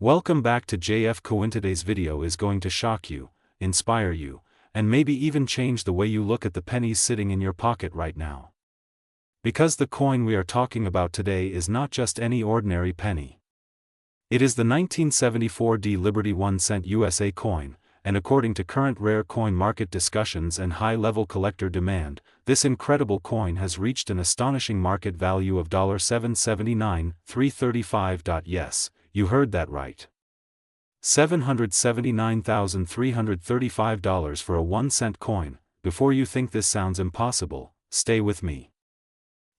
Welcome back to JF Coin. Today's video is going to shock you, inspire you, and maybe even change the way you look at the pennies sitting in your pocket right now. Because the coin we are talking about today is not just any ordinary penny. It is the 1974 Liberty 1 cent USA coin, and according to current rare coin market discussions and high-level collector demand, this incredible coin has reached an astonishing market value of $779,335. Yes, you heard that right. $779,335 for a 1-cent coin. Before you think this sounds impossible, stay with me.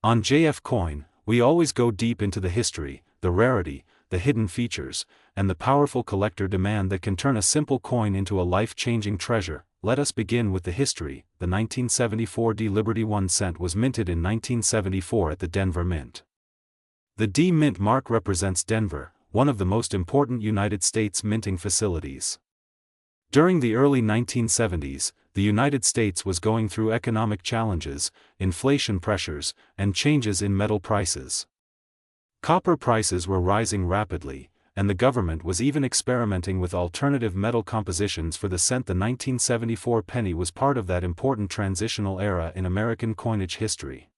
On JF Coin, we always go deep into the history, the rarity, the hidden features, and the powerful collector demand that can turn a simple coin into a life-changing treasure. Let us begin with the history. The 1974 Liberty 1 cent was minted in 1974 at the Denver Mint. The D Mint mark represents Denver, one of the most important United States minting facilities. During the early 1970s, the United States was going through economic challenges, inflation pressures, and changes in metal prices. Copper prices were rising rapidly, and the government was even experimenting with alternative metal compositions for the cent. The 1974 penny was part of that important transitional era in American coinage history.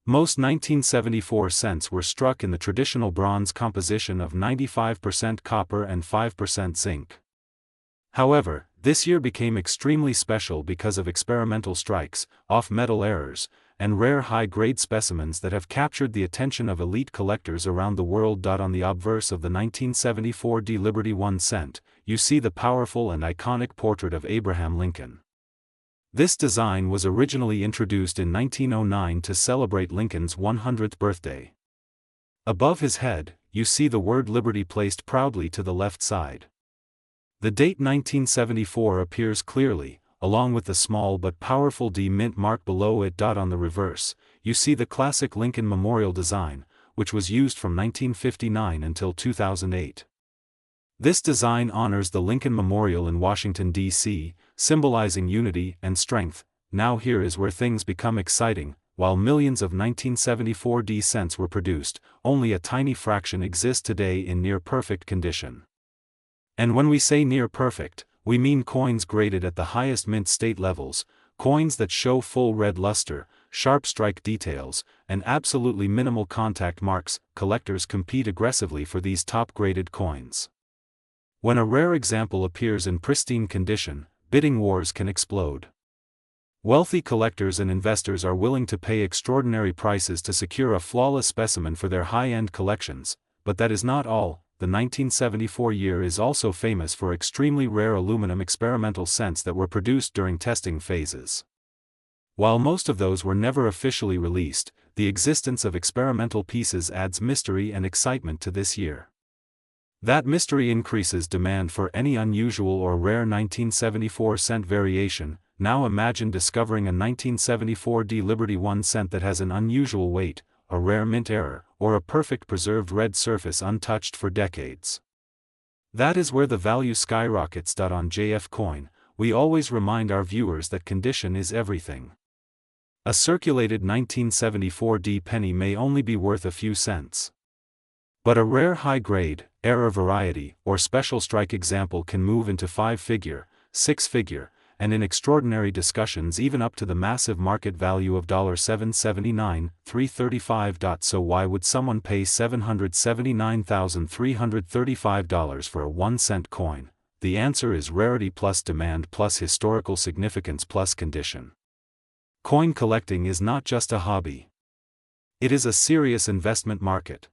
Most 1974 cents were struck in the traditional bronze composition of 95% copper and 5% zinc. However, this year became extremely special because of experimental strikes, off-metal errors, and rare high-grade specimens that have captured the attention of elite collectors around the world. On the obverse of the 1974 Liberty 1 cent, you see the powerful and iconic portrait of Abraham Lincoln. This design was originally introduced in 1909 to celebrate Lincoln's 100th birthday. Above his head, you see the word Liberty placed proudly to the left side. The date 1974 appears clearly, along with the small but powerful D Mint mark below it. On the reverse, you see the classic Lincoln Memorial design, which was used from 1959 until 2008. This design honors the Lincoln Memorial in Washington, D.C., symbolizing unity and strength. Now here is where things become exciting. While millions of 1974 D cents were produced, only a tiny fraction exist today in near-perfect condition. And when we say near-perfect, we mean coins graded at the highest mint state levels, coins that show full red luster, sharp strike details, and absolutely minimal contact marks. Collectors compete aggressively for these top-graded coins. When a rare example appears in pristine condition, bidding wars can explode. Wealthy collectors and investors are willing to pay extraordinary prices to secure a flawless specimen for their high-end collections, but that is not all. The 1974 year is also famous for extremely rare aluminum experimental cents that were produced during testing phases. While most of those were never officially released, the existence of experimental pieces adds mystery and excitement to this year. That mystery increases demand for any unusual or rare 1974 cent variation. Now imagine discovering a 1974 Liberty 1 cent that has an unusual weight, a rare mint error, or a perfect preserved red surface untouched for decades. That is where the value skyrockets. On JF Coin, we always remind our viewers that condition is everything. A circulated 1974 D penny may only be worth a few cents. But a rare high-grade, error variety, or special strike example can move into 5-figure, 6-figure, and in extraordinary discussions even up to the massive market value of $779,335. So why would someone pay $779,335 for a 1-cent coin? The answer is rarity plus demand plus historical significance plus condition. Coin collecting is not just a hobby. It is a serious investment market.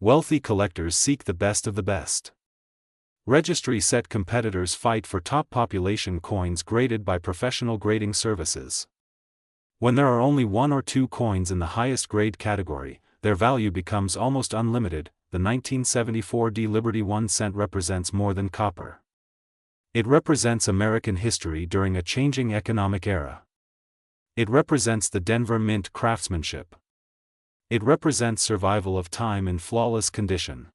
Wealthy collectors seek the best of the best. Registry-set competitors fight for top population coins graded by professional grading services. When there are only 1 or 2 coins in the highest grade category, their value becomes almost unlimited. The 1974 Liberty 1 cent represents more than copper. It represents American history during a changing economic era. It represents the Denver Mint craftsmanship. It represents survival of time in flawless condition.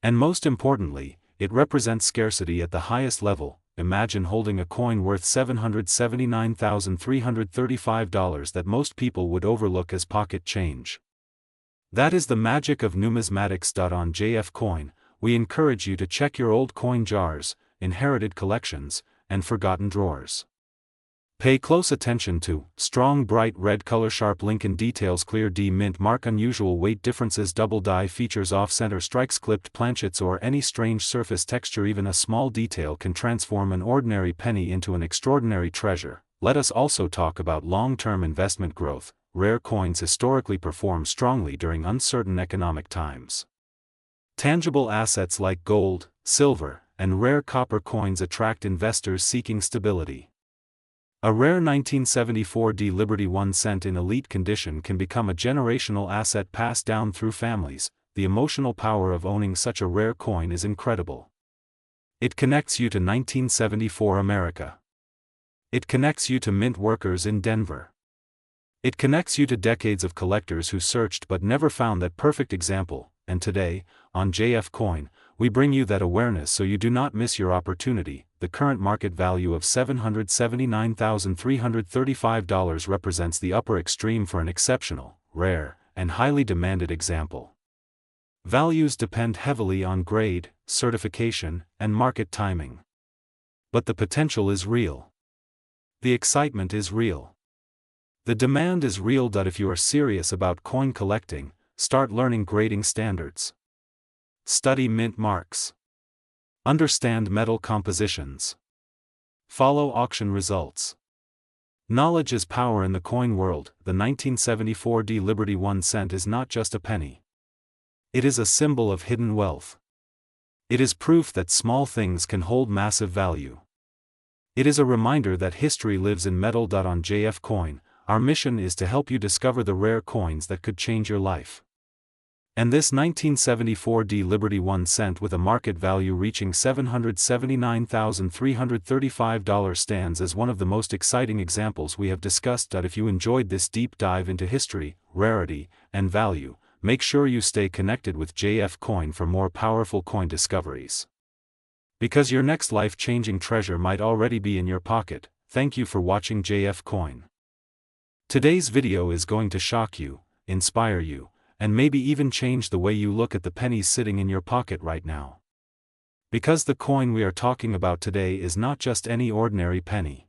And most importantly, it represents scarcity at the highest level. Imagine holding a coin worth $779,335 that most people would overlook as pocket change. That is the magic of numismatics. On JF Coin, we encourage you to check your old coin jars, inherited collections, and forgotten drawers. Pay close attention to strong bright red color, sharp Lincoln details, clear D mint mark, unusual weight differences, double die features, off-center strikes, clipped planchets, or any strange surface texture. Even a small detail can transform an ordinary penny into an extraordinary treasure. Let us also talk about long-term investment growth. Rare coins historically perform strongly during uncertain economic times. Tangible assets like gold, silver, and rare copper coins attract investors seeking stability. A rare 1974 D Liberty 1 cent in elite condition can become a generational asset passed down through families. The emotional power of owning such a rare coin is incredible. It connects you to 1974 America. It connects you to mint workers in Denver. It connects you to decades of collectors who searched but never found that perfect example. And today, on JF Coin, we bring you that awareness so you do not miss your opportunity. The current market value of $779,335 represents the upper extreme for an exceptional, rare, and highly demanded example. Values depend heavily on grade, certification, and market timing. But the potential is real. The excitement is real. The demand is real. If you are serious about coin collecting, start learning grading standards. Study mint marks. Understand metal compositions. Follow auction results. Knowledge is power in the coin world. The 1974 D Liberty 1 cent is not just a penny. It is a symbol of hidden wealth. It is proof that small things can hold massive value. It is a reminder that history lives in metal. On JF Coin, our mission is to help you discover the rare coins that could change your life. And this 1974 D Liberty 1 cent with a market value reaching $779,335 stands as one of the most exciting examples we have discussed. If you enjoyed this deep dive into history, rarity, and value, make sure you stay connected with JF Coin for more powerful coin discoveries. Because your next life-changing treasure might already be in your pocket. Thank you for watching JF Coin. Today's video is going to shock you, inspire you, and maybe even change the way you look at the pennies sitting in your pocket right now. Because the coin we are talking about today is not just any ordinary penny.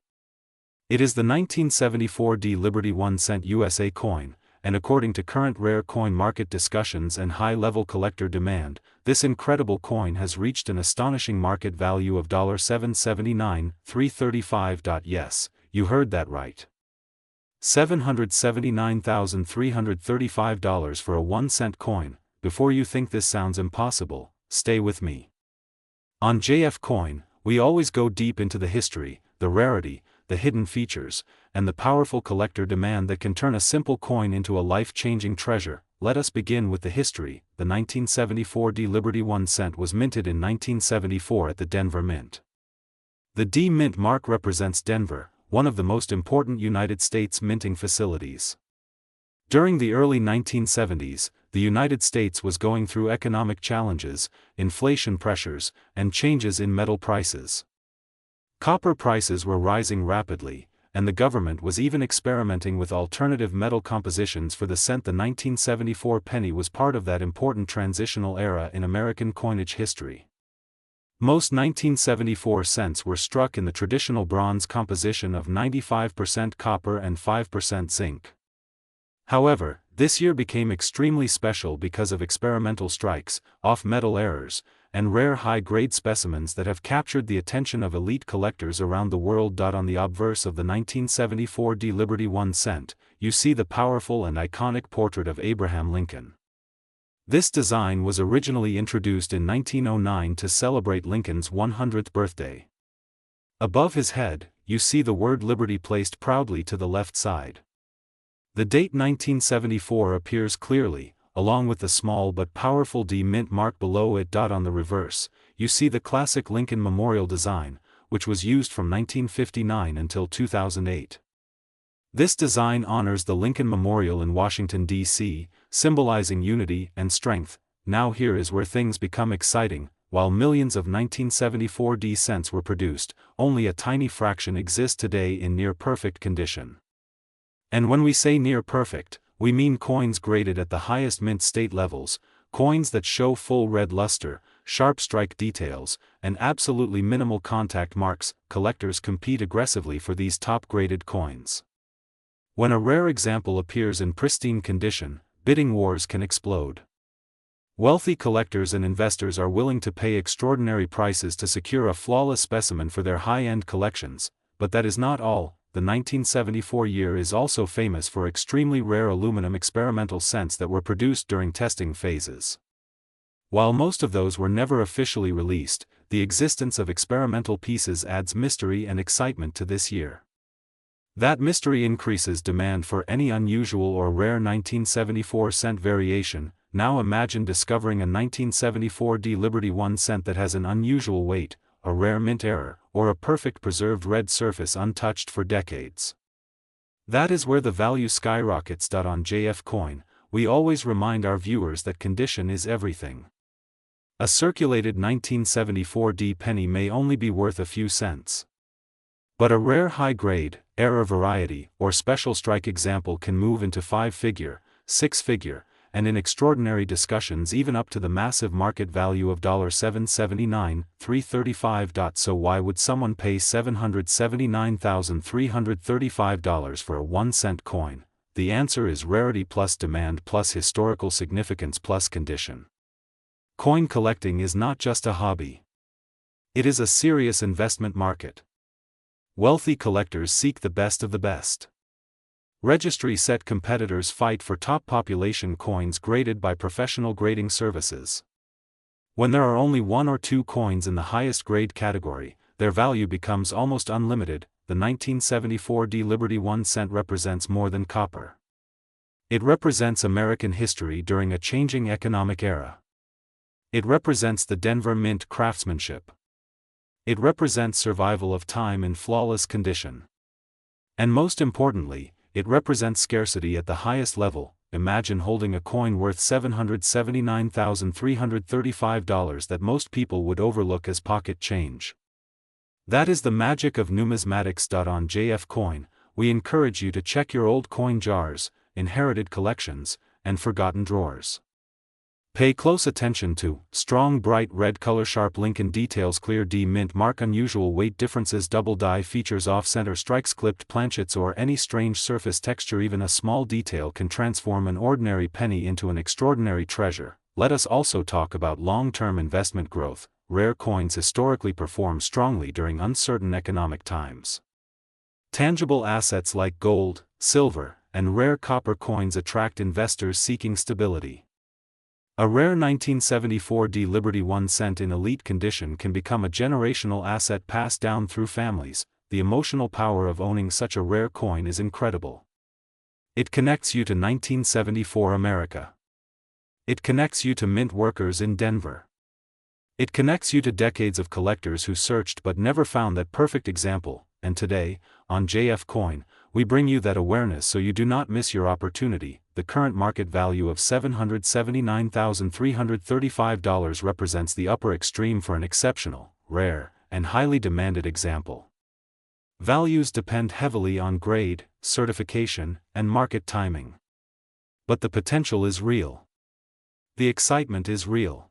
It is the 1974 D Liberty 1 cent USA coin, and according to current rare coin market discussions and high-level collector demand, this incredible coin has reached an astonishing market value of $779,335. Yes, you heard that right. $779,335 for a 1 cent coin. Before you think this sounds impossible, stay with me. On JF Coin, we always go deep into the history, the rarity, the hidden features, and the powerful collector demand that can turn a simple coin into a life-changing treasure. Let us begin with the history. The 1974 D Liberty 1 cent was minted in 1974 at the Denver Mint. The D Mint mark represents Denver, one of the most important United States minting facilities. During the early 1970s, the United States was going through economic challenges, inflation pressures, and changes in metal prices. Copper prices were rising rapidly, and the government was even experimenting with alternative metal compositions for the cent. The 1974 penny was part of that important transitional era in American coinage history. Most 1974 cents were struck in the traditional bronze composition of 95% copper and 5% zinc. However, this year became extremely special because of experimental strikes, off-metal errors, and rare high-grade specimens that have captured the attention of elite collectors around the world. On the obverse of the 1974 D Liberty 1 cent, you see the powerful and iconic portrait of Abraham Lincoln. This design was originally introduced in 1909 to celebrate Lincoln's 100th birthday. Above his head, you see the word Liberty placed proudly to the left side. The date 1974 appears clearly, along with the small but powerful D Mint mark below it. On the reverse, you see the classic Lincoln Memorial design, which was used from 1959 until 2008. This design honors the Lincoln Memorial in Washington, D.C., symbolizing unity and strength. Now here is where things become exciting. While millions of 1974 D cents were produced, only a tiny fraction exist today in near-perfect condition. And when we say near-perfect, we mean coins graded at the highest mint state levels, coins that show full red luster, sharp strike details, and absolutely minimal contact marks, collectors compete aggressively for these top-graded coins. When a rare example appears in pristine condition, bidding wars can explode. Wealthy collectors and investors are willing to pay extraordinary prices to secure a flawless specimen for their high-end collections, but that is not all. The 1974 year is also famous for extremely rare aluminum experimental cents that were produced during testing phases. While most of those were never officially released, the existence of experimental pieces adds mystery and excitement to this year. That mystery increases demand for any unusual or rare 1974 cent variation. Now imagine discovering a 1974 D Liberty 1 cent that has an unusual weight, a rare mint error, or a perfect preserved red surface untouched for decades. That is where the value skyrockets. On JF Coin, we always remind our viewers that condition is everything. A circulated 1974 D penny may only be worth a few cents. But a rare high-grade, error variety, or special strike example can move into 5-figure, 6-figure, and in extraordinary discussions even up to the massive market value of $779, $335. So why would someone pay $779,335 for a 1-cent coin? The answer is rarity plus demand plus historical significance plus condition. Coin collecting is not just a hobby. It is a serious investment market. Wealthy collectors seek the best of the best. Registry-set competitors fight for top population coins graded by professional grading services. When there are only 1 or 2 coins in the highest grade category, their value becomes almost unlimited. The 1974 D Liberty 1 cent represents more than copper. It represents American history during a changing economic era. It represents the Denver Mint craftsmanship. It represents survival of time in flawless condition. And most importantly, it represents scarcity at the highest level. Imagine holding a coin worth $779,335 that most people would overlook as pocket change. That is the magic of numismatics. On JF Coin, we encourage you to check your old coin jars, inherited collections, and forgotten drawers. Pay close attention to strong bright red color, sharp Lincoln details, clear D mint mark, unusual weight differences, double die features, off-center strikes, clipped planchets, or any strange surface texture. Even a small detail can transform an ordinary penny into an extraordinary treasure. Let us also talk about long-term investment growth. Rare coins historically perform strongly during uncertain economic times. Tangible assets like gold, silver, and rare copper coins attract investors seeking stability. A rare 1974 D Liberty 1 cent in elite condition can become a generational asset passed down through families. The emotional power of owning such a rare coin is incredible. It connects you to 1974 America. It connects you to mint workers in Denver. It connects you to decades of collectors who searched but never found that perfect example. And today, on JF Coin, we bring you that awareness so you do not miss your opportunity. The current market value of $779,335 represents the upper extreme for an exceptional, rare, and highly demanded example. Values depend heavily on grade, certification, and market timing. But the potential is real. The excitement is real.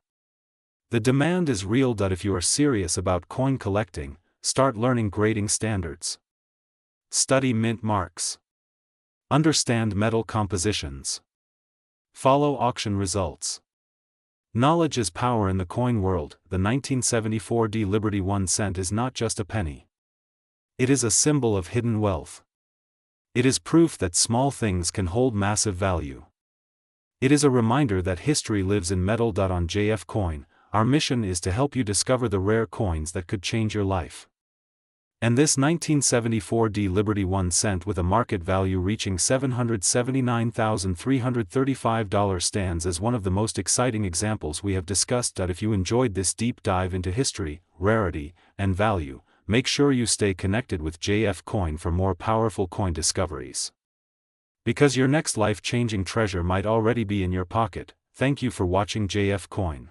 The demand is real. If you are serious about coin collecting, start learning grading standards. Study mint marks. Understand metal compositions. Follow auction results. Knowledge is power in the coin world. The 1974 D Liberty 1 cent is not just a penny. It is a symbol of hidden wealth. It is proof that small things can hold massive value. It is a reminder that history lives in metal. On JF Coin, our mission is to help you discover the rare coins that could change your life. And this 1974 D Liberty 1 cent with a market value reaching $779,335 stands as one of the most exciting examples we have discussed. If you enjoyed this deep dive into history, rarity, and value, make sure you stay connected with JF Coin for more powerful coin discoveries. Because your next life-changing treasure might already be in your pocket. Thank you for watching JF Coin.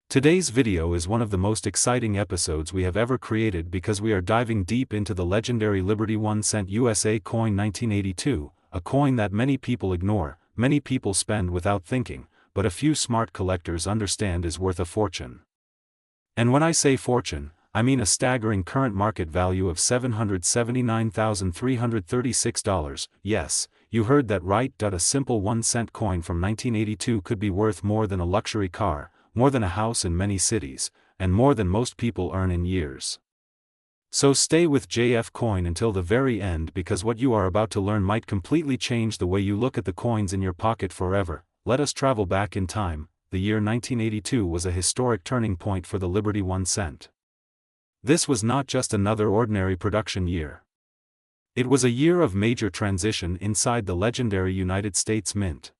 Today's video is one of the most exciting episodes we have ever created because we are diving deep into the legendary Liberty 1 cent USA coin 1982, a coin that many people ignore, many people spend without thinking, but a few smart collectors understand is worth a fortune. And when I say fortune, I mean a staggering current market value of $779,336. Yes, you heard that right. A simple 1-cent coin from 1982 could be worth more than a luxury car, more than a house in many cities, and more than most people earn in years. So stay with JF Coin until the very end, because what you are about to learn might completely change the way you look at the coins in your pocket forever. Let us travel back in time. The year 1982 was a historic turning point for the Liberty 1 cent. This was not just another ordinary production year. It was a year of major transition inside the legendary United States Mint.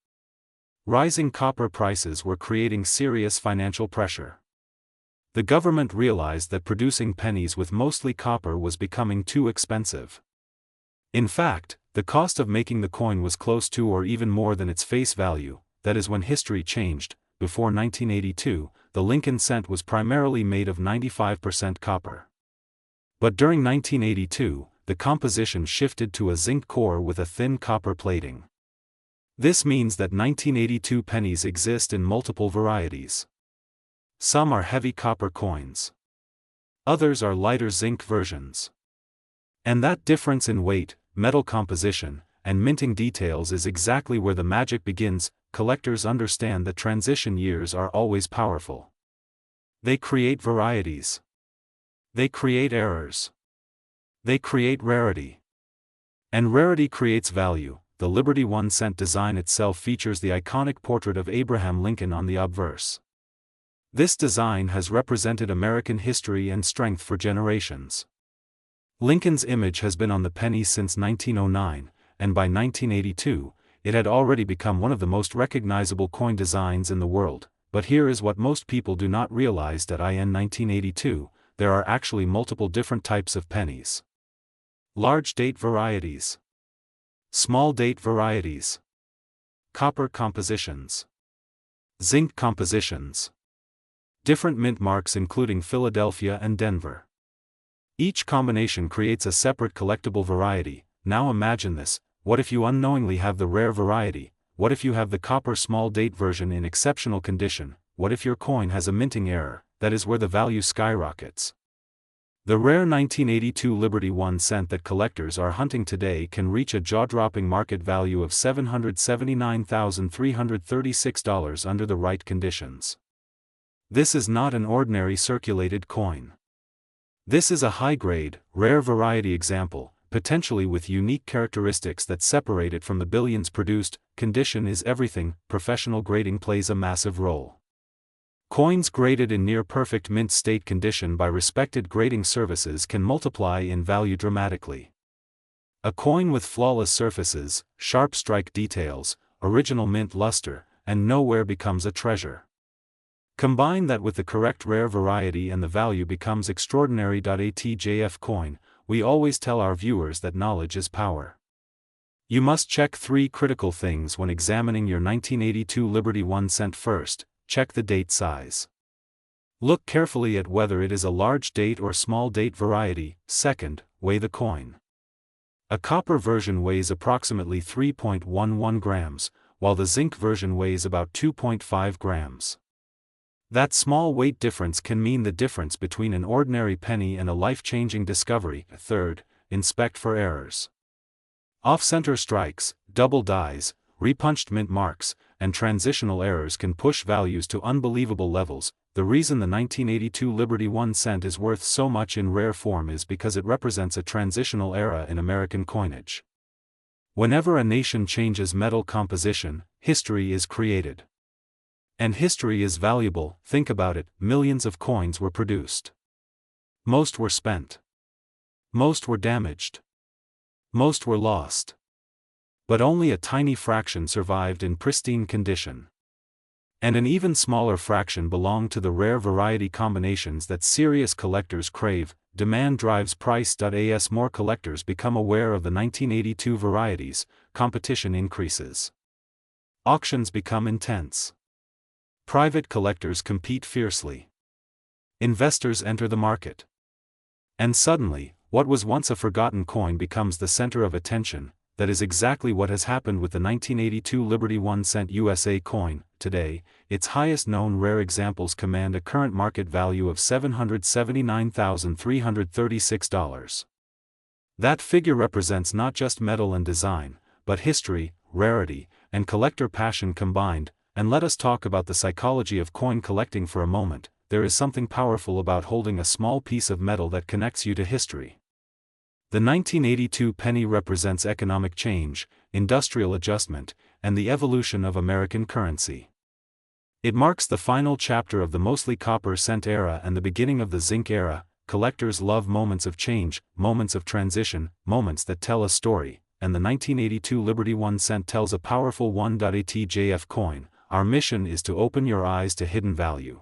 Rising copper prices were creating serious financial pressure. The government realized that producing pennies with mostly copper was becoming too expensive. In fact, the cost of making the coin was close to or even more than its face value. That is when history changed. Before 1982, the Lincoln cent was primarily made of 95% copper. But during 1982, the composition shifted to a zinc core with a thin copper plating. This means that 1982 pennies exist in multiple varieties. Some are heavy copper coins. Others are lighter zinc versions. And that difference in weight, metal composition, and minting details is exactly where the magic begins. Collectors understand that transition years are always powerful. They create varieties. They create errors. They create rarity. And rarity creates value. The Liberty 1 cent design itself features the iconic portrait of Abraham Lincoln on the obverse. This design has represented American history and strength for generations. Lincoln's image has been on the penny since 1909, and by 1982, it had already become one of the most recognizable coin designs in the world. But here is what most people do not realize: that in 1982, there are actually multiple different types of pennies. Large date varieties. Small date varieties. Copper compositions. Zinc compositions. Different mint marks including Philadelphia and Denver. Each combination creates a separate collectible variety. Now imagine this: what if you unknowingly have the rare variety? What if you have the copper small date version in exceptional condition? What if your coin has a minting error? That is where the value skyrockets. The rare 1982 Liberty 1 cent that collectors are hunting today can reach a jaw-dropping market value of $779,336 under the right conditions. This is not an ordinary circulated coin. This is a high-grade, rare variety example, potentially with unique characteristics that separate it from the billions produced. Condition is everything. Professional grading plays a massive role. Coins graded in near-perfect mint state condition by respected grading services can multiply in value dramatically. A coin with flawless surfaces, sharp strike details, original mint luster, and no wear becomes a treasure. Combine that with the correct rare variety and the value becomes extraordinary. At JF Coin, we always tell our viewers that knowledge is power. You must check 3 critical things when examining your 1982 Liberty 1 cent. First, check the date size. Look carefully at whether it is a large date or small date variety. Second, weigh the coin. A copper version weighs approximately 3.11 grams, while the zinc version weighs about 2.5 grams. That small weight difference can mean the difference between an ordinary penny and a life-changing discovery. Third, inspect for errors. Off-center strikes, double dies, repunched mint marks, and transitional errors can push values to unbelievable levels. The reason the 1982 Liberty 1 cent is worth so much in rare form is because it represents a transitional era in American coinage. Whenever a nation changes metal composition, history is created. And history is valuable. Think about it: millions of coins were produced. Most were spent. Most were damaged. Most were lost. But only a tiny fraction survived in pristine condition. And an even smaller fraction belonged to the rare variety combinations that serious collectors crave. Demand drives price. As more collectors become aware of the 1982 varieties, competition increases. Auctions become intense. Private collectors compete fiercely. Investors enter the market. And suddenly, what was once a forgotten coin becomes the center of attention. that is exactly what has happened with the 1982 Liberty 1 cent USA coin. Today, its highest known rare examples command a current market value of $779,336. That figure represents not just metal and design, but history, rarity, and collector passion combined. And let us talk about the psychology of coin collecting for a moment. There is something powerful about holding a small piece of metal that connects you to history. The 1982 penny represents economic change, industrial adjustment, and the evolution of American currency. It marks the final chapter of the mostly copper cent era and the beginning of the zinc era. Collectors love moments of change, moments of transition, moments that tell a story, and the 1982 Liberty 1 cent tells a powerful 1.ATJF coin. Our mission is to open your eyes to hidden value.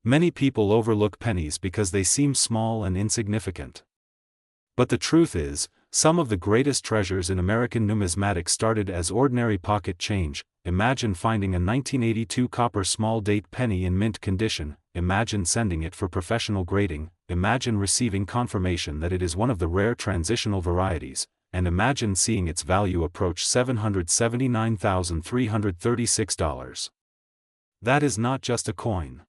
Many people overlook pennies because they seem small and insignificant. But the truth is, some of the greatest treasures in American numismatics started as ordinary pocket change. Imagine finding a 1982 copper small date penny in mint condition. Imagine sending it for professional grading. Imagine receiving confirmation that it is one of the rare transitional varieties, and imagine seeing its value approach $779,336. That is not just a coin.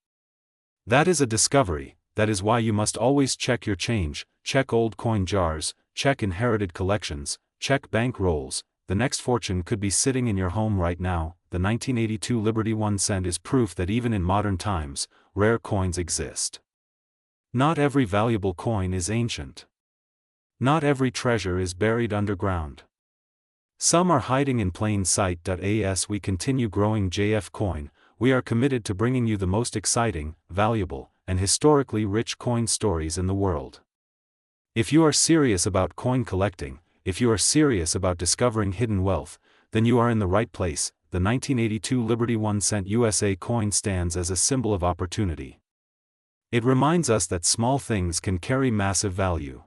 That is a discovery. That is why you must always check your change, check old coin jars, check inherited collections, check bank rolls. The next fortune could be sitting in your home right now. The 1982 Liberty 1 cent is proof that even in modern times, rare coins exist. Not every valuable coin is ancient. Not every treasure is buried underground. Some are hiding in plain sight. As we continue growing JF Coin, we are committed to bringing you the most exciting, valuable, and historically rich coin stories in the world. If you are serious about coin collecting, if you are serious about discovering hidden wealth, then you are in the right place. The 1982 Liberty 1 cent USA coin stands as a symbol of opportunity. It reminds us that small things can carry massive value.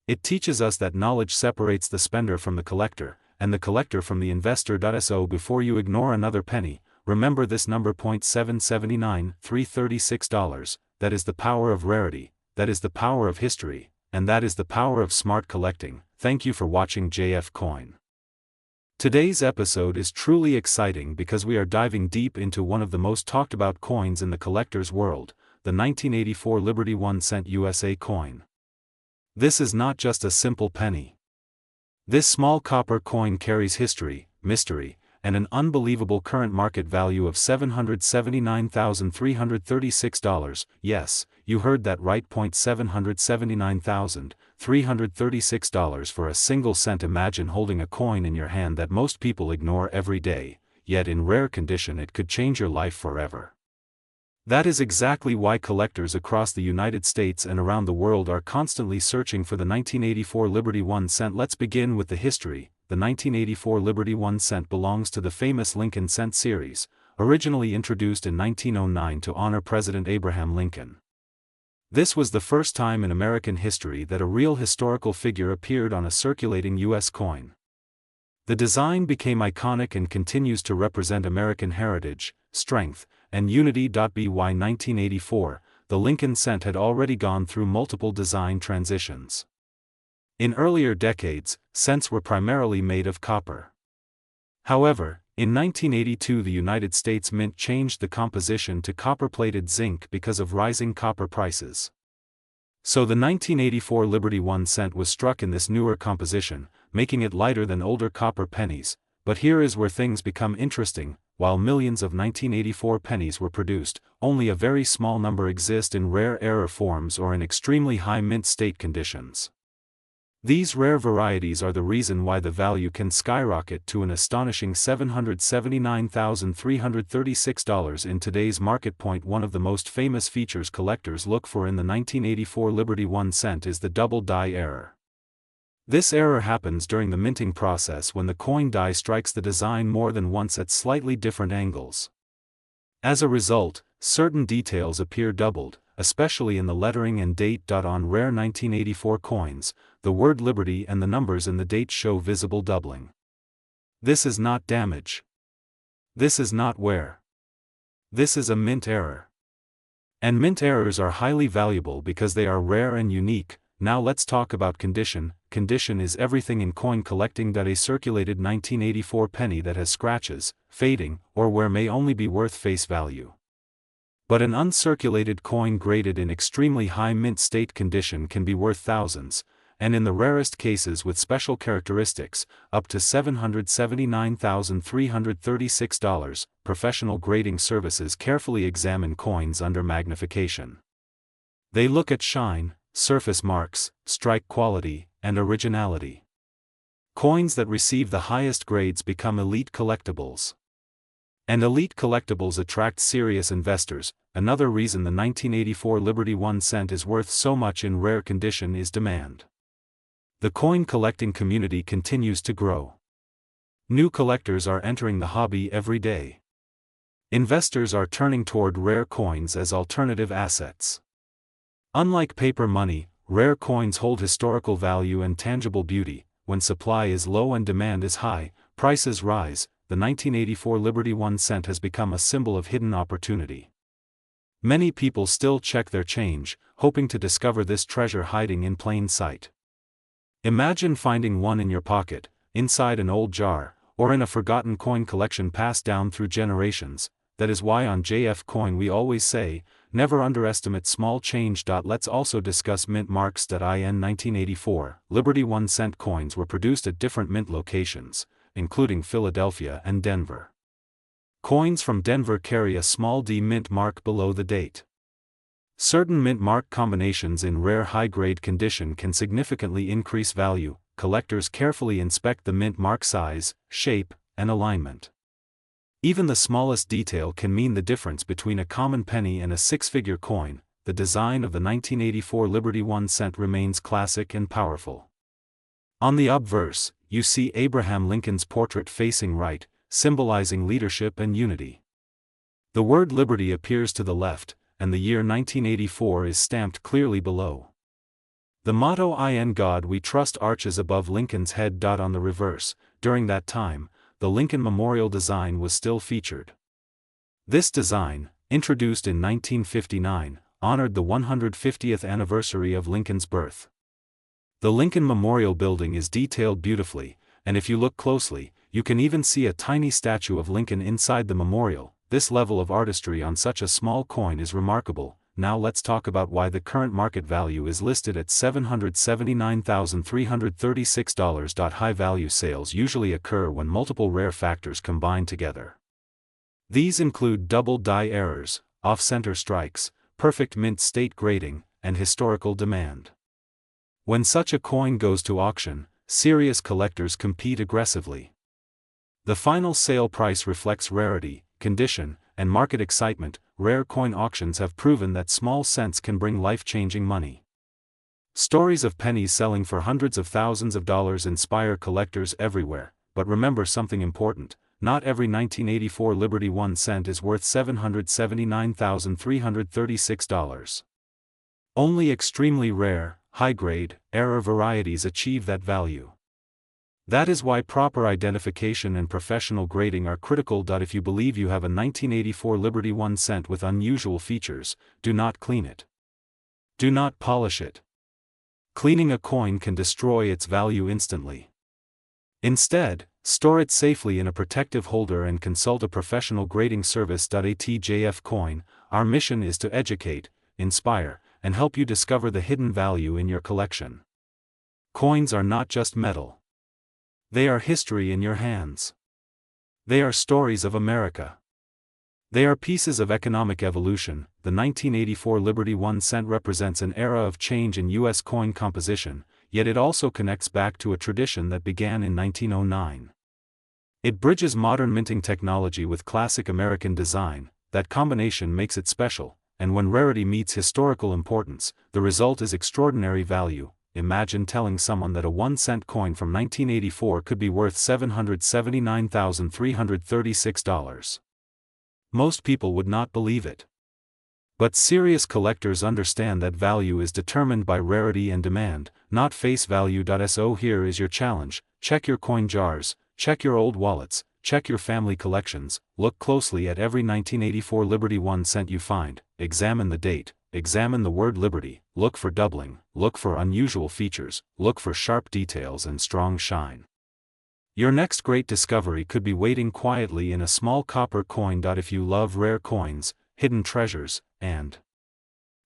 It teaches us that knowledge separates the spender from the collector, and the collector from the investor. So before you ignore another penny, remember this number: $779,336. That is the power of rarity, that is the power of history, and that is the power of smart collecting. Thank you for watching JF Coin. Today's episode is truly exciting because we are diving deep into one of the most talked about coins in the collector's world, the 1984 Liberty 1 cent USA coin. This is not just a simple penny. This small copper coin carries history, mystery, and an unbelievable current market value of $779,336. Yes, you heard that right. $779,336 for a single cent. Imagine holding a coin in your hand that most people ignore every day, yet in rare condition it could change your life forever. That is exactly why collectors across the United States and around the world are constantly searching for the 1984 Liberty 1 cent. Let's begin with the history. The 1984 Liberty 1 cent belongs to the famous Lincoln Cent series, originally introduced in 1909 to honor President Abraham Lincoln. This was the first time in American history that a real historical figure appeared on a circulating U.S. coin. The design became iconic and continues to represent American heritage, strength, and unity. By 1984, the Lincoln cent had already gone through multiple design transitions. In earlier decades, cents were primarily made of copper. However, in 1982 the United States Mint changed the composition to copper-plated zinc because of rising copper prices. So the 1984 Liberty 1 cent was struck in this newer composition, making it lighter than older copper pennies. But here is where things become interesting. While millions of 1984 pennies were produced, only a very small number exist in rare error forms or in extremely high mint state conditions. These rare varieties are the reason why the value can skyrocket to an astonishing $779,336 in today's market. One of the most famous features collectors look for in the 1984 Liberty 1 cent is the double die error. This error happens during the minting process when the coin die strikes the design more than once at slightly different angles. As a result, certain details appear doubled, especially in the lettering and date. On rare 1984 coins, the word Liberty and the numbers in the date show visible doubling. This is not damage. This is not wear. This is a mint error. And mint errors are highly valuable because they are rare and unique. now let's talk about condition. Condition is everything in coin collecting. A circulated 1984 penny that has scratches, fading, or wear may only be worth face value. But an uncirculated coin graded in extremely high mint state condition can be worth thousands, and in the rarest cases with special characteristics, up to $779,336. Professional grading services carefully examine coins under magnification. They look at shine, surface marks, strike quality, and originality. Coins that receive the highest grades become elite collectibles. And elite collectibles attract serious investors. Another reason the 1984 Liberty 1 cent is worth so much in rare condition is demand. The coin collecting community continues to grow. New collectors are entering the hobby every day. Investors are turning toward rare coins as alternative assets. Unlike paper money, rare coins hold historical value and tangible beauty. When supply is low and demand is high, prices rise. The 1984 Liberty 1 cent has become a symbol of hidden opportunity. Many people still check their change, hoping to discover this treasure hiding in plain sight. Imagine finding one in your pocket, inside an old jar, or in a forgotten coin collection passed down through generations. That is why on JF Coin we always say, never underestimate small change. Let's also discuss mint marks. In 1984, Liberty 1 cent coins were produced at different mint locations, including Philadelphia and Denver. Coins from Denver carry a small D mint mark below the date. Certain mint mark combinations in rare high-grade condition can significantly increase value. Collectors carefully inspect the mint mark size, shape, and alignment. Even the smallest detail can mean the difference between a common penny and a six-figure coin. The design of the 1984 Liberty 1 cent remains classic and powerful. On the obverse, you see Abraham Lincoln's portrait facing right, symbolizing leadership and unity. The word liberty appears to the left, and the year 1984 is stamped clearly below. The motto "In God We Trust" arches above Lincoln's head. On the reverse, during that time, the Lincoln Memorial design was still featured. This design, introduced in 1959, honored the 150th anniversary of Lincoln's birth. The Lincoln Memorial building is detailed beautifully, and if you look closely, you can even see a tiny statue of Lincoln inside the memorial. This level of artistry on such a small coin is remarkable. Now let's talk about why the current market value is listed at $779,336. High-value sales usually occur when multiple rare factors combine together. These include double die errors, off-center strikes, perfect mint state grading, and historical demand. When such a coin goes to auction, serious collectors compete aggressively. The final sale price reflects rarity, condition, and market excitement. Rare coin auctions have proven that small cents can bring life-changing money. Stories of pennies selling for hundreds of thousands of dollars inspire collectors everywhere, but remember something important: not every 1984 Liberty 1 cent is worth $779,336. Only extremely rare, high-grade, error varieties achieve that value. That is why proper identification and professional grading are critical. If you believe you have a 1984 Liberty 1 cent with unusual features, do not clean it. Do not polish it. Cleaning a coin can destroy its value instantly. Instead, store it safely in a protective holder and consult a professional grading service. At JF Coin, our mission is to educate, inspire, and help you discover the hidden value in your collection. Coins are not just metal. They are history in your hands. They are stories of America. They are pieces of economic evolution. The 1984 Liberty 1 cent represents an era of change in U.S. coin composition, yet it also connects back to a tradition that began in 1909. It bridges modern minting technology with classic American design. That combination makes it special, and when rarity meets historical importance, the result is extraordinary value. Imagine telling someone that a 1-cent coin from 1984 could be worth $779,336. Most people would not believe it. But serious collectors understand that value is determined by rarity and demand, not face value. So here is your challenge: check your coin jars, check your old wallets, check your family collections, look closely at every 1984 Liberty 1 cent you find, examine the date, examine the word Liberty, look for doubling, look for unusual features, look for sharp details and strong shine. Your next great discovery could be waiting quietly in a small copper coin. If you love rare coins, hidden treasures, and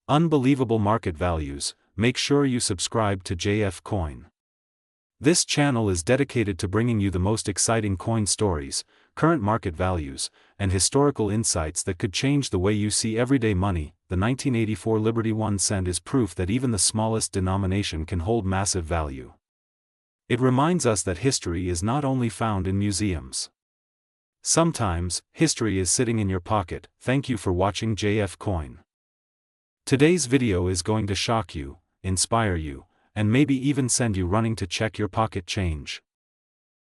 unbelievable market values, make sure you subscribe to JF Coin. This channel is dedicated to bringing you the most exciting coin stories, current market values, and historical insights that could change the way you see everyday money. The 1984 Liberty 1 cent is proof that even the smallest denomination can hold massive value. It reminds us that history is not only found in museums. Sometimes, history is sitting in your pocket. Thank you for watching JF Coin. Today's video is going to shock you, inspire you, and maybe even send you running to check your pocket change.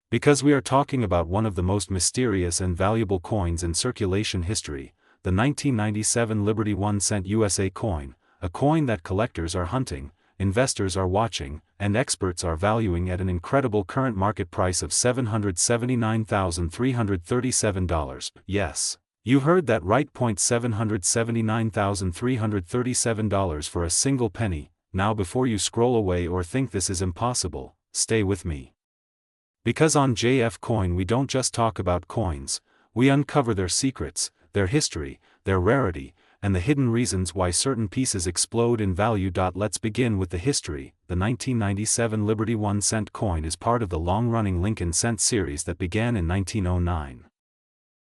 Because we are talking about one of the most mysterious and valuable coins in circulation history, the 1997 Liberty 1 cent USA coin, a coin that collectors are hunting, investors are watching, and experts are valuing at an incredible current market price of $779,337. Yes, you heard that right. $779,337 for a single penny. Now before you scroll away or think this is impossible, stay with me. Because on JF Coin we don't just talk about coins, we uncover their secrets, their history, their rarity, and the hidden reasons why certain pieces explode in value. Let's begin with the history. The 1997 Liberty 1 cent coin is part of the long-running Lincoln cent series that began in 1909.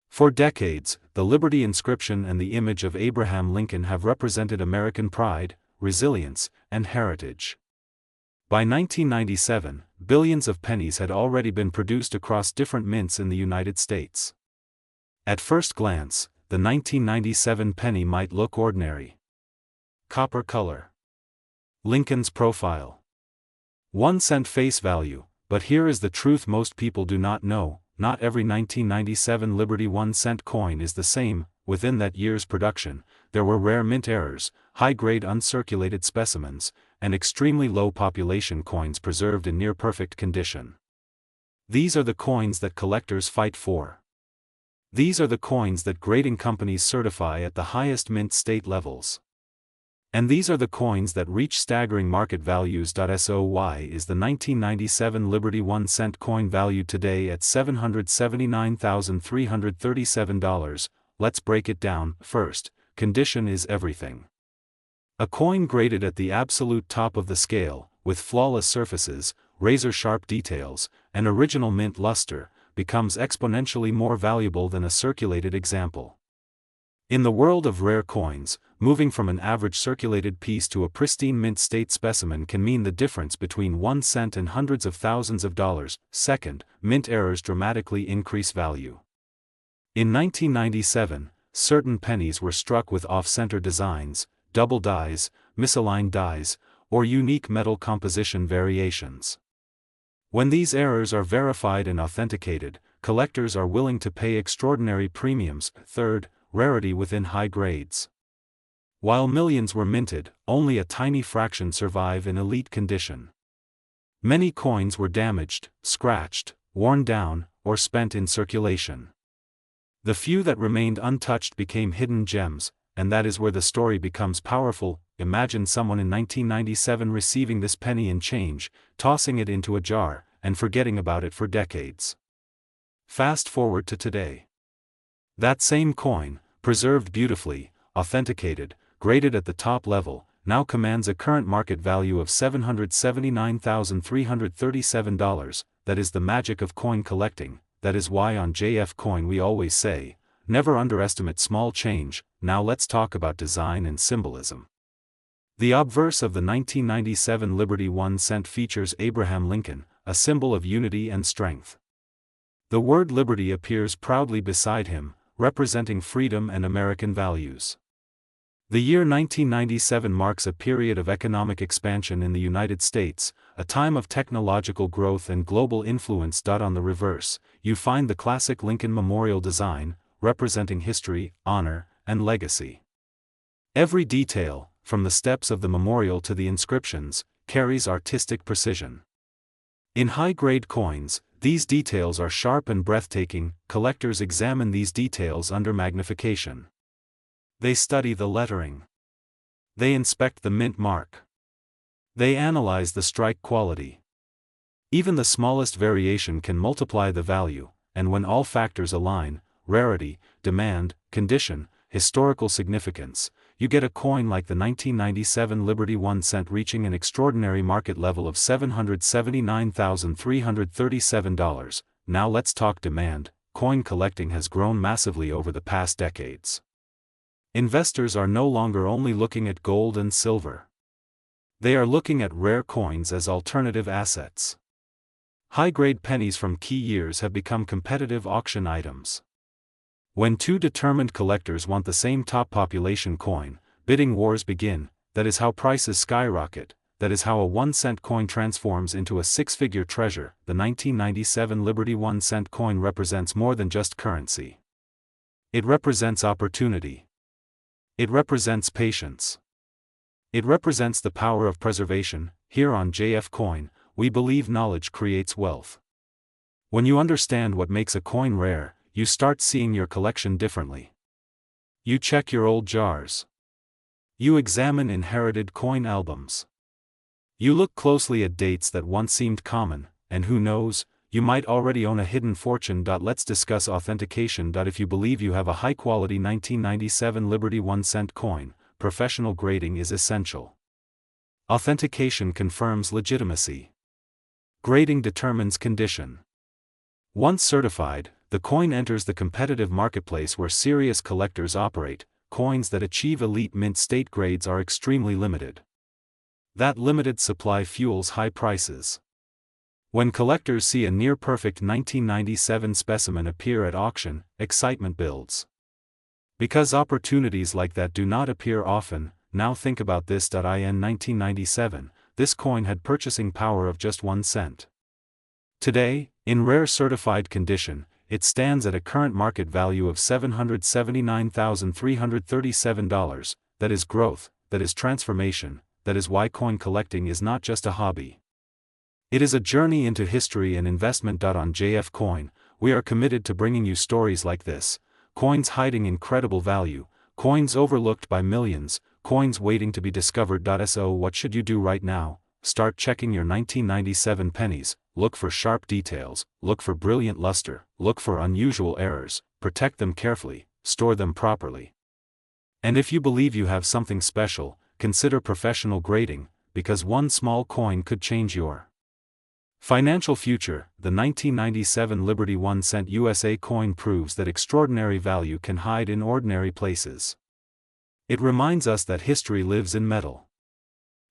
For decades, the Liberty inscription and the image of Abraham Lincoln have represented American pride, resilience, and heritage. By 1997, billions of pennies had already been produced across different mints in the United States. At first glance, the 1997 penny might look ordinary. Copper color. Lincoln's profile. 1 cent face value, but here is the truth most people do not know: not every 1997 Liberty 1 cent coin is the same. Within that year's production, there were rare mint errors, high-grade uncirculated specimens, and extremely low population coins preserved in near-perfect condition. These are the coins that collectors fight for. These are the coins that grading companies certify at the highest mint state levels. And these are the coins that reach staggering market values. So why is the 1997 Liberty 1 cent coin valued today at $779,337? Let's break it down. First, condition is everything. A coin graded at the absolute top of the scale, with flawless surfaces, razor-sharp details, and original mint luster, becomes exponentially more valuable than a circulated example. In the world of rare coins, moving from an average circulated piece to a pristine mint state specimen can mean the difference between 1 cent and hundreds of thousands of dollars. Second, mint errors dramatically increase value. In 1997, certain pennies were struck with off-center designs, double dies, misaligned dies, or unique metal composition variations. When these errors are verified and authenticated, collectors are willing to pay extraordinary premiums. Third, rarity within high grades. While millions were minted, only a tiny fraction survive in elite condition. Many coins were damaged, scratched, worn down, or spent in circulation. The few that remained untouched became hidden gems, and that is where the story becomes powerful. Imagine someone in 1997 receiving this penny in change, tossing it into a jar, and forgetting about it for decades. Fast forward to today. That same coin, preserved beautifully, authenticated, graded at the top level, now commands a current market value of $779,337. That is the magic of coin collecting. That is why on JF Coin we always say, never underestimate small change. Now let's talk about design and symbolism. The obverse of the 1997 Liberty 1 cent features Abraham Lincoln, a symbol of unity and strength. The word liberty appears proudly beside him, representing freedom and American values. The year 1997 marks a period of economic expansion in the United States, a time of technological growth and global influence. On the reverse, you find the classic Lincoln Memorial design, representing history, honor, and legacy. Every detail, from the steps of the memorial to the inscriptions, carries artistic precision. In high-grade coins, These details are sharp and breathtaking. Collectors examine these details under magnification. They study the lettering. They inspect the mint mark. They analyze the strike quality. Even the smallest variation can multiply the value, and when all factors align, rarity, demand, condition, historical significance, you get a coin like the 1997 Liberty 1 cent reaching an extraordinary market level of $779,337. Now let's talk demand. Coin collecting has grown massively over the past decades. Investors are no longer only looking at gold and silver. They are looking at rare coins as alternative assets. High-grade pennies from key years have become competitive auction items. When two determined collectors want the same top population coin, bidding wars begin. That is how prices skyrocket. That is how a 1-cent coin transforms into a six-figure treasure. The 1997 Liberty 1-cent coin represents more than just currency. It represents opportunity. It represents patience. It represents the power of preservation. Here on JF Coin, we believe knowledge creates wealth. When you understand what makes a coin rare, you start seeing your collection differently. You check your old jars. You examine inherited coin albums. You look closely at dates that once seemed common, and who knows, you might already own a hidden fortune. Let's discuss authentication. If you believe you have a high-quality 1997 Liberty 1-cent coin, professional grading is essential. Authentication confirms legitimacy. Grading determines condition. Once certified, the coin enters the competitive marketplace where serious collectors operate. Coins that achieve elite mint state grades are extremely limited. That limited supply fuels high prices. When collectors see a near-perfect 1997 specimen appear at auction, excitement builds. Because opportunities like that do not appear often. Now think about this. In 1997, this coin had purchasing power of just 1 cent. Today, in rare certified condition, it stands at a current market value of $779,337. That is growth, that is transformation, that is why coin collecting is not just a hobby. It is a journey into history and investment. On JF Coin, we are committed to bringing you stories like this, coins hiding incredible value, coins overlooked by millions, coins waiting to be discovered. So what should you do right now? Start checking your 1997 pennies. Look for sharp details, look for brilliant luster, look for unusual errors, protect them carefully, store them properly. And if you believe you have something special, consider professional grading, because one small coin could change your financial future. The 1997 Liberty 1 cent USA coin proves that extraordinary value can hide in ordinary places. It reminds us that history lives in metal.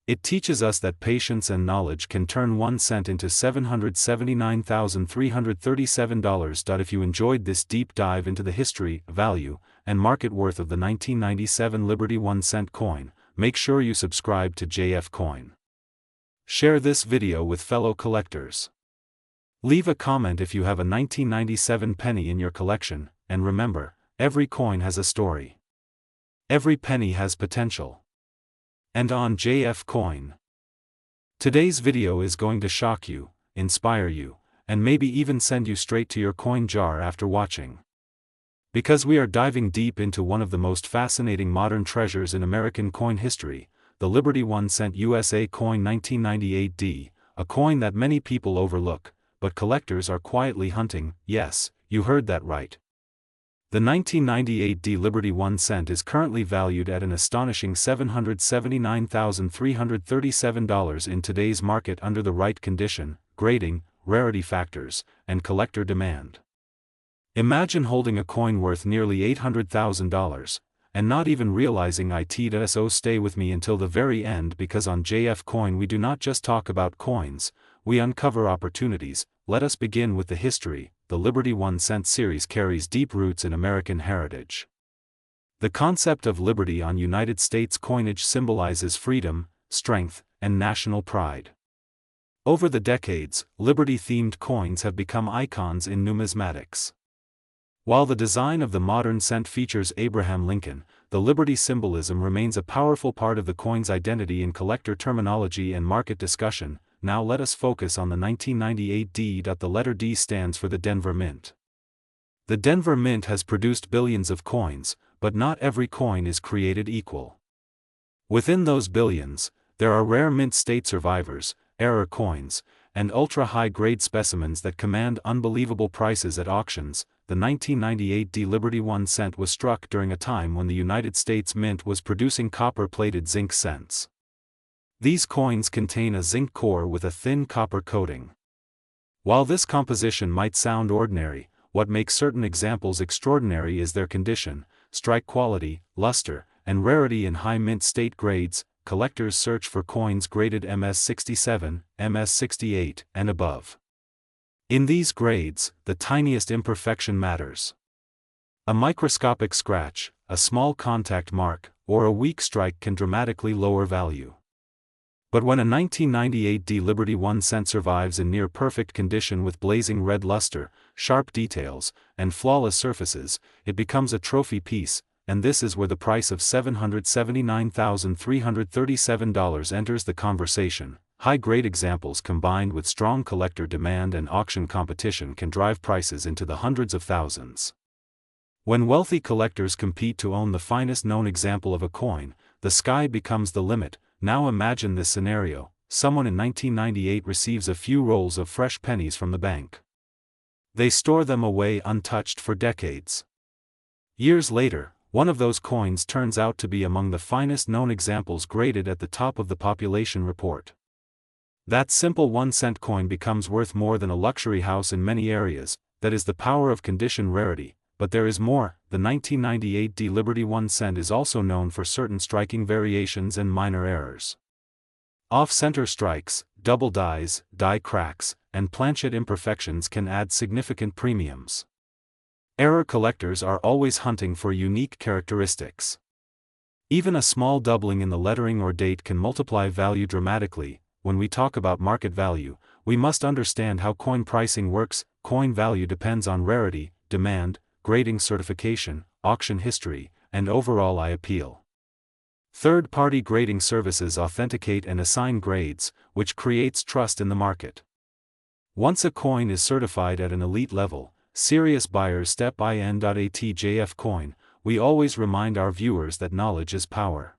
It teaches us that patience and knowledge can turn 1 cent into $779,337. If you enjoyed this deep dive into the history, value, and market worth of the 1997 Liberty 1 cent coin, make sure you subscribe to JF Coin. Share this video with fellow collectors. Leave a comment if you have a 1997 penny in your collection, and remember, every coin has a story. Every penny has potential. And on JF Coin, today's video is going to shock you, inspire you, and maybe even send you straight to your coin jar after watching. Because we are diving deep into one of the most fascinating modern treasures in American coin history, the Liberty 1 cent USA coin 1998D, a coin that many people overlook, but collectors are quietly hunting. Yes, you heard that right. The 1998D Liberty 1 cent is currently valued at an astonishing $779,337 in today's market under the right condition, grading, rarity factors, and collector demand. Imagine holding a coin worth nearly $800,000, and not even realizing it. So stay with me until the very end, because on JF Coin we do not just talk about coins, we uncover opportunities. Let us begin with the history. The Liberty 1 cent series carries deep roots in American heritage. The concept of liberty on United States coinage symbolizes freedom, strength, and national pride. Over the decades, liberty-themed coins have become icons in numismatics. While the design of the modern cent features Abraham Lincoln, the liberty symbolism remains a powerful part of the coin's identity in collector terminology and market discussion. now let us focus on the 1998 D. The letter D stands for the Denver Mint. The Denver Mint has produced billions of coins, but not every coin is created equal. Within those billions, there are rare mint state survivors, error coins, and ultra-high-grade specimens that command unbelievable prices at auctions. The 1998 D Liberty 1 cent was struck during a time when the United States Mint was producing copper-plated zinc cents. These coins contain a zinc core with a thin copper coating. While this composition might sound ordinary, what makes certain examples extraordinary is their condition, strike quality, luster, and rarity in high mint state grades. Collectors search for coins graded MS67, MS68, and above. In these grades, the tiniest imperfection matters. A microscopic scratch, a small contact mark, or a weak strike can dramatically lower value. But when a 1998 D Liberty 1 cent survives in near-perfect condition with blazing red luster, sharp details, and flawless surfaces, it becomes a trophy piece, and this is where the price of $779,337 enters the conversation. High-grade examples combined with strong collector demand and auction competition can drive prices into the hundreds of thousands. When wealthy collectors compete to own the finest known example of a coin, the sky becomes the limit. Now imagine this scenario: someone in 1998 receives a few rolls of fresh pennies from the bank. They store them away untouched for decades. Years later, one of those coins turns out to be among the finest known examples graded at the top of the population report. That simple 1-cent coin becomes worth more than a luxury house in many areas. That is the power of condition rarity. But there is more. The 1998 D Liberty 1 cent is also known for certain striking variations and minor errors. Off-center strikes, double dies, die cracks, and planchet imperfections can add significant premiums. Error collectors are always hunting for unique characteristics. Even a small doubling in the lettering or date can multiply value dramatically. When we talk about market value, we must understand how coin pricing works. Coin value depends on rarity, demand, grading certification, auction history, and overall eye appeal. Third-party grading services authenticate and assign grades, which creates trust in the market. Once a coin is certified at an elite level, serious buyers step in. At JF Coin, we always remind our viewers that knowledge is power.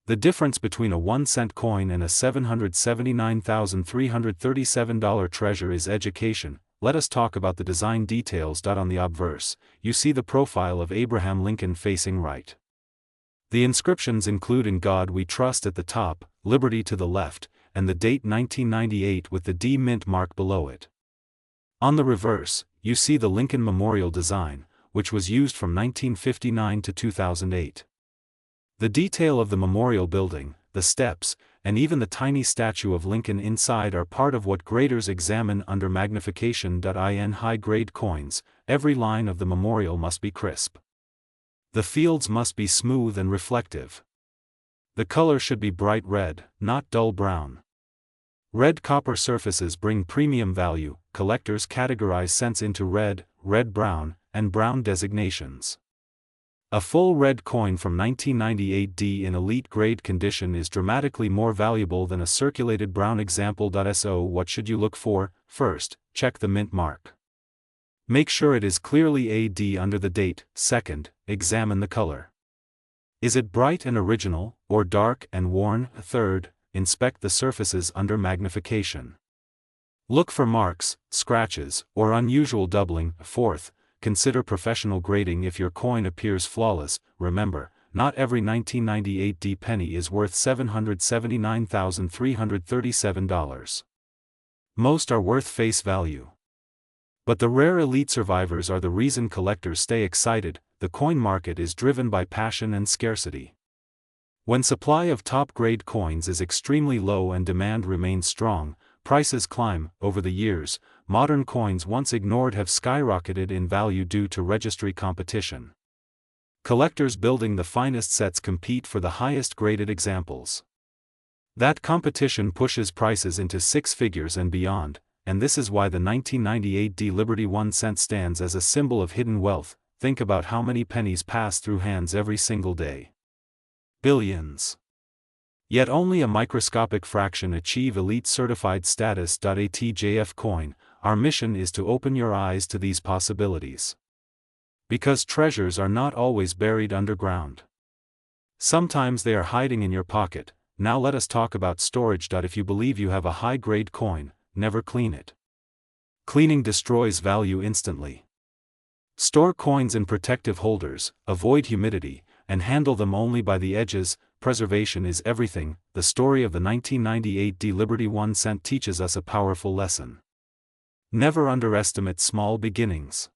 The difference between a 1-cent coin and a $779,337 treasure is education. Let us talk about the design details. On the obverse, you see the profile of Abraham Lincoln facing right. The inscriptions include "In God We Trust" at the top, "Liberty" to the left, and the date 1998 with the D Mint mark below it. On the reverse, you see the Lincoln Memorial design, which was used from 1959 to 2008. The detail of the memorial building, the steps, and even the tiny statue of Lincoln inside are part of what graders examine under magnification. In high-grade coins, every line of the memorial must be crisp. The fields must be smooth and reflective. The color should be bright red, not dull brown. Red copper surfaces bring premium value. Collectors categorize cents into red, red-brown, and brown designations. A full red coin from 1998 D in elite grade condition is dramatically more valuable than a circulated brown example. So what should you look for? First, check the mint mark. Make sure it is clearly AD under the date. Second, examine the color. Is it bright and original, or dark and worn? Third, inspect the surfaces under magnification. Look for marks, scratches, or unusual doubling. Fourth, consider professional grading if your coin appears flawless. Remember, not every 1998 D penny is worth $779,337. Most are worth face value. But the rare elite survivors are the reason collectors stay excited. The coin market is driven by passion and scarcity. When supply of top-grade coins is extremely low and demand remains strong, prices climb. Over the years, modern coins once ignored have skyrocketed in value due to registry competition. Collectors building the finest sets compete for the highest graded examples. That competition pushes prices into six figures and beyond, and this is why the 1998 D Liberty 1 cent stands as a symbol of hidden wealth. Think about how many pennies pass through hands every single day. Billions. Yet only a microscopic fraction achieve elite certified status. At JF Coin, our mission is to open your eyes to these possibilities. Because treasures are not always buried underground. Sometimes they are hiding in your pocket. Now let us talk about storage. If you believe you have a high-grade coin, never clean it. Cleaning destroys value instantly. Store coins in protective holders, avoid humidity, and handle them only by the edges. Preservation is everything. The story of the 1998 Liberty 1 cent teaches us a powerful lesson. Never underestimate small beginnings.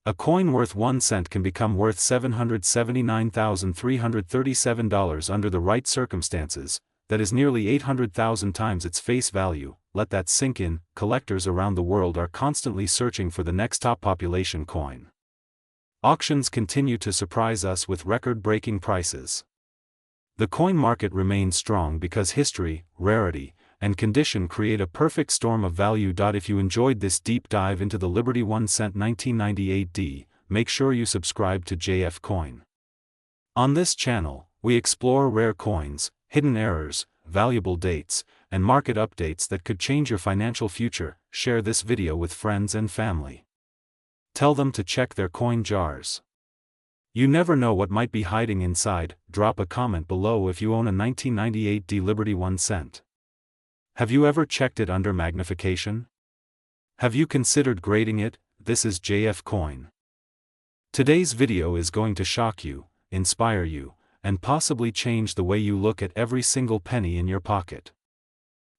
A coin worth 1 cent can become worth $779,337 under the right circumstances. That is nearly 800,000 times its face value. Let that sink in. Collectors around the world are constantly searching for the next top population coin. Auctions continue to surprise us with record-breaking prices. The coin market remains strong because history, rarity, and condition create a perfect storm of value. If you enjoyed this deep dive into the Liberty 1 cent 1998D, make sure you subscribe to JF Coin. On this channel, we explore rare coins, hidden errors, valuable dates, and market updates that could change your financial future. Share this video with friends and family. Tell them to check their coin jars. You never know what might be hiding inside. Drop a comment below if you own a 1998 Liberty 1 cent. Have you ever checked it under magnification? Have you considered grading it? This is JF Coin. Today's video is going to shock you, inspire you, and possibly change the way you look at every single penny in your pocket.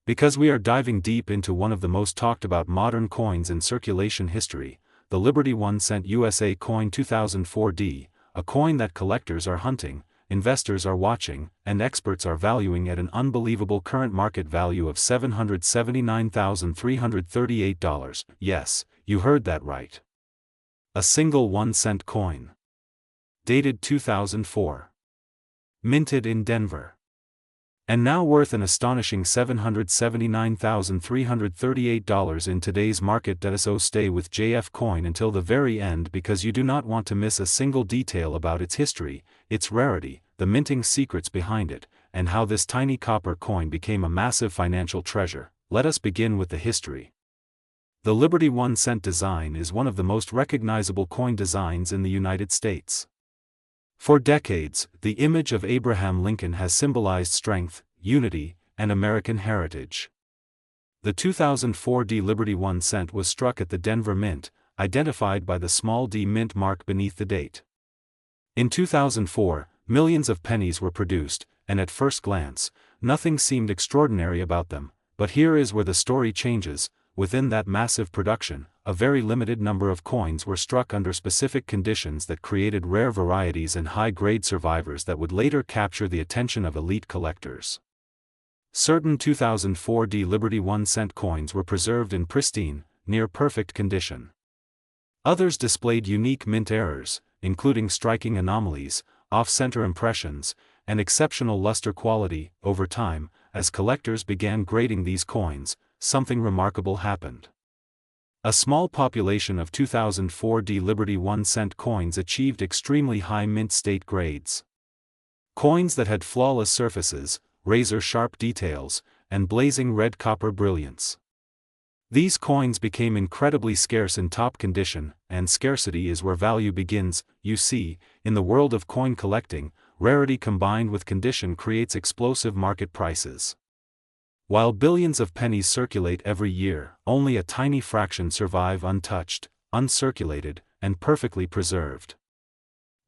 Because we are diving deep into one of the most talked about modern coins in circulation history, the Liberty 1 cent USA coin 2004D, a coin that collectors are hunting, investors are watching, and experts are valuing at an unbelievable current market value of $779,338. Yes, you heard that right. A single 1 cent coin. Dated 2004. Minted in Denver. And now worth an astonishing $779,338 in today's market. So stay with JF Coin until the very end because you do not want to miss a single detail about its history, its rarity, the minting secrets behind it, and how this tiny copper coin became a massive financial treasure. Let us begin with the history. The Liberty 1 cent design is one of the most recognizable coin designs in the United States. For decades, the image of Abraham Lincoln has symbolized strength, unity, and American heritage. The 2004 Liberty 1 cent was struck at the Denver Mint, identified by the small d mint mark beneath the date. In 2004, millions of pennies were produced, and at first glance, nothing seemed extraordinary about them, but here is where the story changes. Within that massive production, a very limited number of coins were struck under specific conditions that created rare varieties and high-grade survivors that would later capture the attention of elite collectors. Certain 2004 Liberty 1 cent coins were preserved in pristine, near-perfect condition. Others displayed unique mint errors, including striking anomalies, off-center impressions, and exceptional luster quality. Over time, as collectors began grading these coins, something remarkable happened. A small population of 2004 Liberty 1 cent coins achieved extremely high mint state grades. Coins that had flawless surfaces, razor-sharp details, and blazing red copper brilliance. These coins became incredibly scarce in top condition, and scarcity is where value begins. You see, in the world of coin collecting, rarity combined with condition creates explosive market prices. While billions of pennies circulate every year, only a tiny fraction survive untouched, uncirculated, and perfectly preserved.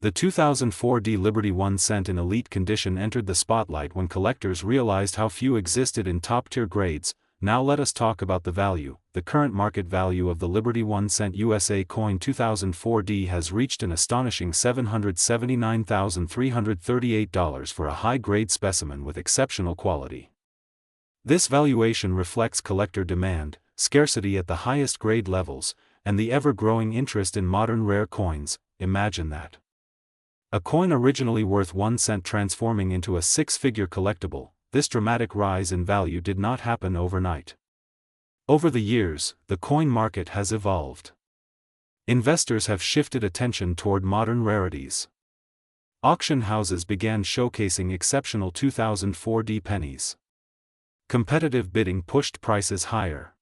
The 2004 Liberty 1 cent in elite condition entered the spotlight when collectors realized how few existed in top-tier grades. Now let us talk about the value. The current market value of the Liberty 1 cent USA coin 2004D has reached an astonishing $779,338 for a high-grade specimen with exceptional quality. This valuation reflects collector demand, scarcity at the highest grade levels, and the ever-growing interest in modern rare coins. Imagine that. A coin originally worth 1 cent transforming into a six-figure collectible. This dramatic rise in value did not happen overnight. Over the years, the coin market has evolved. Investors have shifted attention toward modern rarities. auction houses began showcasing exceptional 2004D pennies. Competitive bidding pushed prices higher.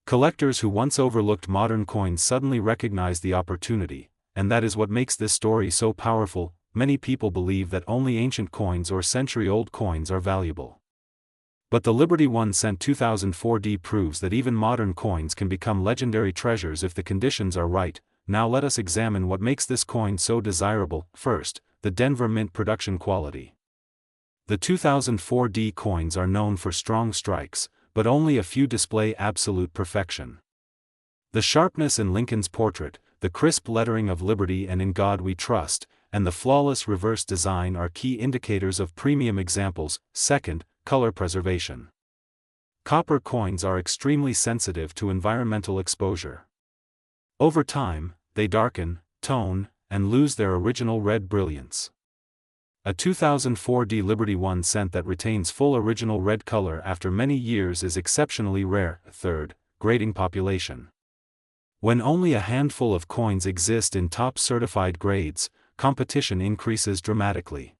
Collectors who once overlooked modern coins suddenly recognized the opportunity, and that is what makes this story so powerful. Many people believe that only ancient coins or century-old coins are valuable. But the Liberty 1 cent 2004D proves that even modern coins can become legendary treasures if the conditions are right. Now let us examine what makes this coin so desirable. First, the Denver Mint production quality. The 2004D coins are known for strong strikes, but only a few display absolute perfection. The sharpness in Lincoln's portrait, the crisp lettering of Liberty and In God We Trust, and the flawless reverse design are key indicators of premium examples. Second, color preservation. Copper coins are extremely sensitive to environmental exposure. Over time, they darken, tone, and lose their original red brilliance. A 2004D Liberty 1 cent that retains full original red color after many years is exceptionally rare. Third, grading population. When only a handful of coins exist in top certified grades, competition increases dramatically.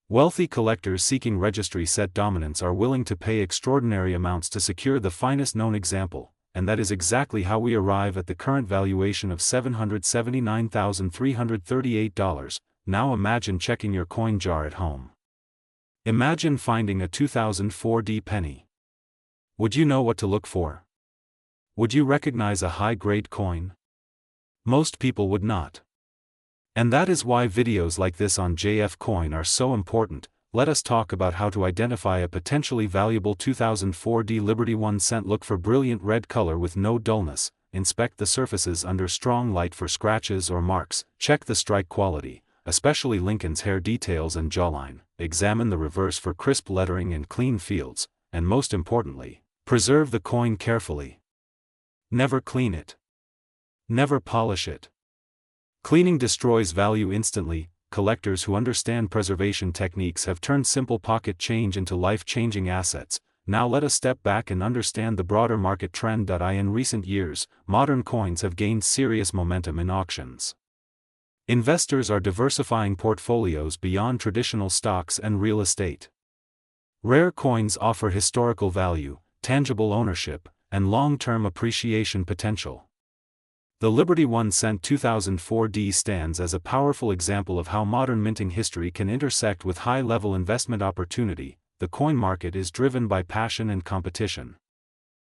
Wealthy collectors seeking registry set dominance are willing to pay extraordinary amounts to secure the finest known example, and that is exactly how we arrive at the current valuation of $779,338. Now imagine checking your coin jar at home. Imagine finding a 2004D penny. Would you know what to look for? Would you recognize a high-grade coin? Most people would not. And that is why videos like this on JF Coin are so important. Let us talk about how to identify a potentially valuable 2004D Liberty 1 cent. Look for brilliant red color with no dullness. Inspect the surfaces under strong light for scratches or marks. Check the strike quality, especially Lincoln's hair details and jawline. Examine the reverse for crisp lettering and clean fields, and most importantly, preserve the coin carefully. Never clean it. Never polish it. Cleaning destroys value instantly. Collectors who understand preservation techniques have turned simple pocket change into life-changing assets. Now let us step back and understand the broader market trend. In recent years, modern coins have gained serious momentum in auctions. Investors are diversifying portfolios beyond traditional stocks and real estate. Rare coins offer historical value, tangible ownership, and long-term appreciation potential. The Liberty 1 cent 2004D stands as a powerful example of how modern minting history can intersect with high-level investment opportunity. The coin market is driven by passion and competition.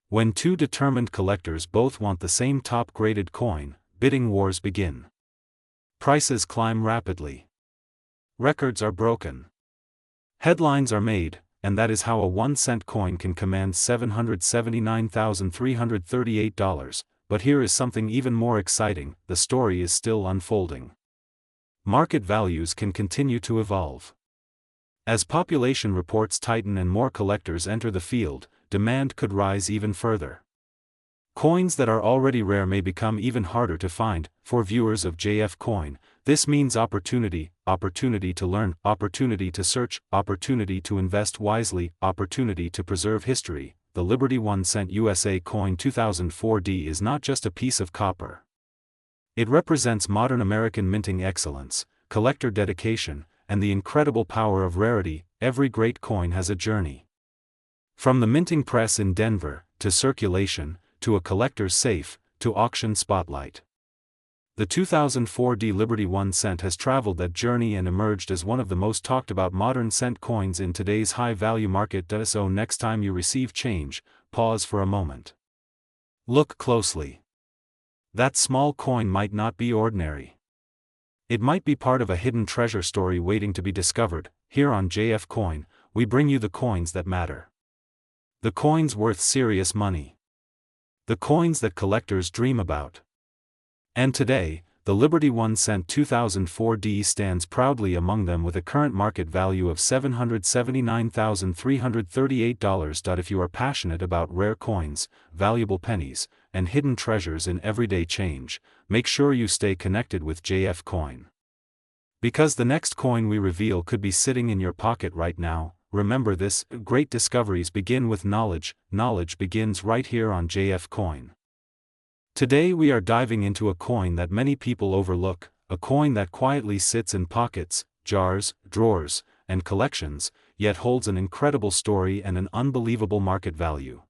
When two determined collectors both want the same top-graded coin, bidding wars begin. Prices climb rapidly. Records are broken. Headlines are made, and that is how a 1 cent coin can command $779,338. But here is something even more exciting: the story is still unfolding. Market values can continue to evolve. As population reports tighten and more collectors enter the field, demand could rise even further. Coins that are already rare may become even harder to find. For viewers of JF Coin, this means opportunity to learn, opportunity to search, opportunity to invest wisely, opportunity to preserve history. The Liberty 1 cent USA coin 2004D is not just a piece of copper. It represents modern American minting excellence, collector dedication, and the incredible power of rarity. Every great coin has a journey. From the minting press in Denver, to circulation, to a collector's safe, to auction spotlight. The 2004D Liberty 1 cent has traveled that journey and emerged as one of the most talked about modern cent coins in today's high-value market. So next time you receive change, pause for a moment. Look closely. That small coin might not be ordinary. It might be part of a hidden treasure story waiting to be discovered. Here on JF Coin, we bring you the coins that matter. The coins worth serious money. The coins that collectors dream about. And today, the Liberty 1 cent 2004D stands proudly among them with a current market value of $779,338. If you are passionate about rare coins, valuable pennies, and hidden treasures in everyday change, make sure you stay connected with JF Coin. Because the next coin we reveal could be sitting in your pocket right now. Remember this: great discoveries begin with knowledge. Knowledge begins right here on JF Coin. Today we are diving into a coin that many people overlook, a coin that quietly sits in pockets, jars, drawers, and collections, yet holds an incredible story and an unbelievable market value.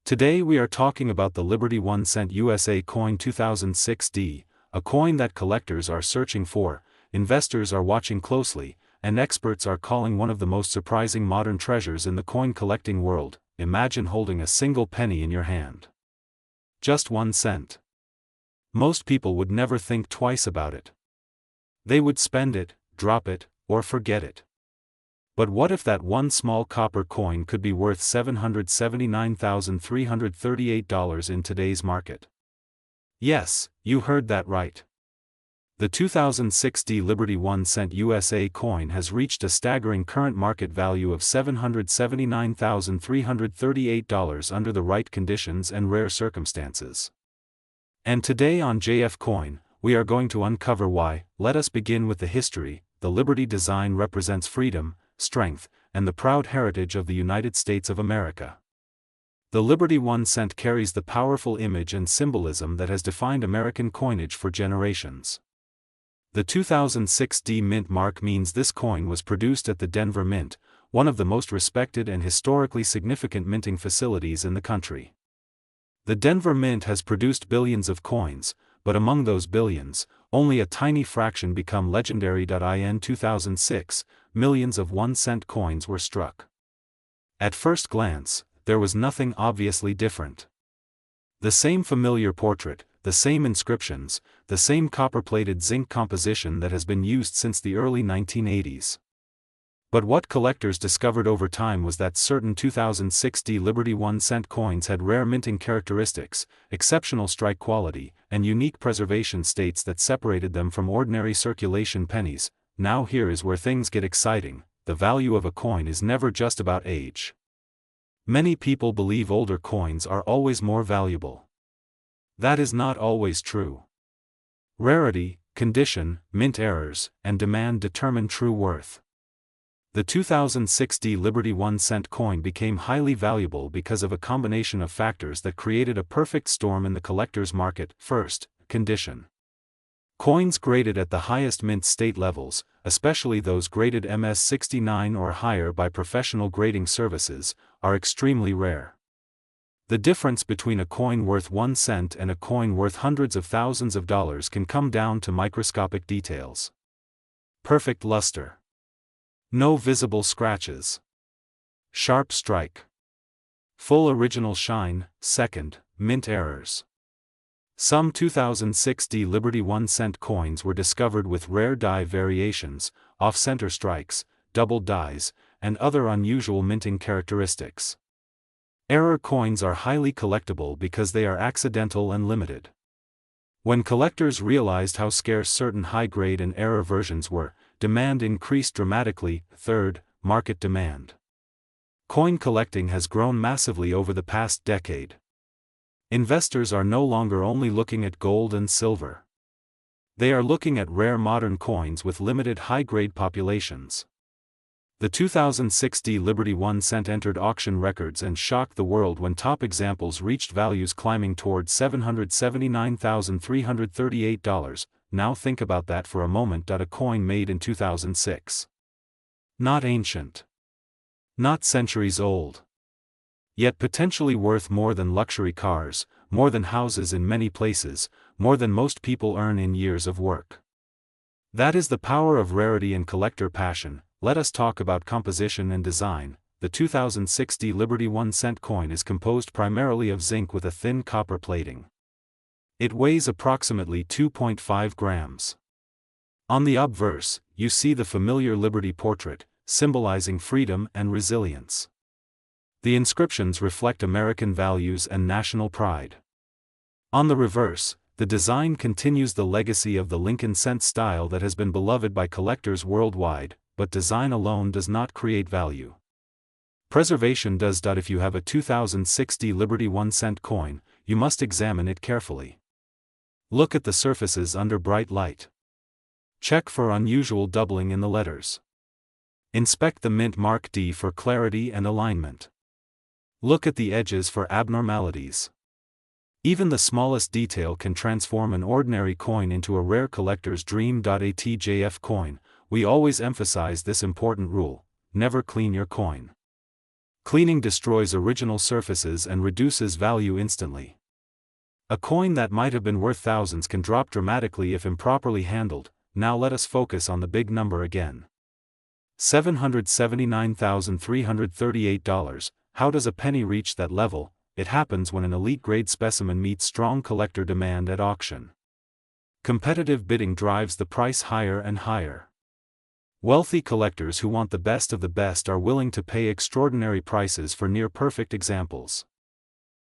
Today we are talking about the Liberty 1 cent USA coin 2006D, a coin that collectors are searching for, investors are watching closely, and experts are calling one of the most surprising modern treasures in the coin collecting world. Imagine holding a single penny in your hand. Just 1 cent. Most people would never think twice about it. They would spend it, drop it, or forget it. But what if that one small copper coin could be worth $779,338 in today's market? Yes, you heard that right. The 2006D Liberty 1 cent USA coin has reached a staggering current market value of $779,338 under the right conditions and rare circumstances. And today on JF Coin, we are going to uncover why. Let us begin with the history. The Liberty design represents freedom, strength, and the proud heritage of the United States of America. The Liberty 1 cent carries the powerful image and symbolism that has defined American coinage for generations. The 2006D mint mark means this coin was produced at the Denver Mint, one of the most respected and historically significant minting facilities in the country. The Denver Mint has produced billions of coins, but among those billions, only a tiny fraction become legendary. In 2006, millions of 1 cent coins were struck. At first glance, there was nothing obviously different. The same familiar portrait, the same inscriptions, the same copper-plated zinc composition that has been used since the early 1980s. But what collectors discovered over time was that certain 2006D Liberty 1 cent coins had rare minting characteristics, exceptional strike quality, and unique preservation states that separated them from ordinary circulation pennies. Now here is where things get exciting. The value of a coin is never just about age. Many people believe older coins are always more valuable. That is not always true. Rarity, condition, mint errors, and demand determine true worth. The 2006D Liberty 1 cent coin became highly valuable because of a combination of factors that created a perfect storm in the collector's market. First, condition. Coins graded at the highest mint state levels, especially those graded MS69 or higher by professional grading services, are extremely rare. The difference between a coin worth 1 cent and a coin worth hundreds of thousands of dollars can come down to microscopic details. Perfect luster. No visible scratches. Sharp strike. Full original shine. Second, mint errors. Some 2006D Liberty 1 cent coins were discovered with rare die variations, off-center strikes, double dies, and other unusual minting characteristics. Error coins are highly collectible because they are accidental and limited. When collectors realized how scarce certain high-grade and error versions were, demand increased dramatically. Third, market demand. Coin collecting has grown massively over the past decade. Investors are no longer only looking at gold and silver. They are looking at rare modern coins with limited high-grade populations. The 2006D Liberty 1 cent entered auction records and shocked the world when top examples reached values climbing toward $779,338. Now think about that for a moment. A coin made in 2006. Not ancient. Not centuries old. Yet potentially worth more than luxury cars, more than houses in many places, more than most people earn in years of work. That is the power of rarity and collector passion. Let us talk about composition and design. The 2006D Liberty 1 cent coin is composed primarily of zinc with a thin copper plating. It weighs approximately 2.5 grams. On the obverse, you see the familiar Liberty portrait, symbolizing freedom and resilience. The inscriptions reflect American values and national pride. On the reverse, the design continues the legacy of the Lincoln cent style that has been beloved by collectors worldwide. But design alone does not create value. Preservation does. If you have a 2006D Liberty 1 cent coin, you must examine it carefully. Look at the surfaces under bright light. Check for unusual doubling in the letters. Inspect the mint mark D for clarity and alignment. Look at the edges for abnormalities. Even the smallest detail can transform an ordinary coin into a rare collector's dream. At JF Coin, we always emphasize this important rule: never clean your coin. Cleaning destroys original surfaces and reduces value instantly. A coin that might have been worth thousands can drop dramatically if improperly handled. Now let us focus on the big number again. $779,338. How does a penny reach that level? It happens when an elite-grade specimen meets strong collector demand at auction. Competitive bidding drives the price higher and higher. Wealthy collectors who want the best of the best are willing to pay extraordinary prices for near-perfect examples.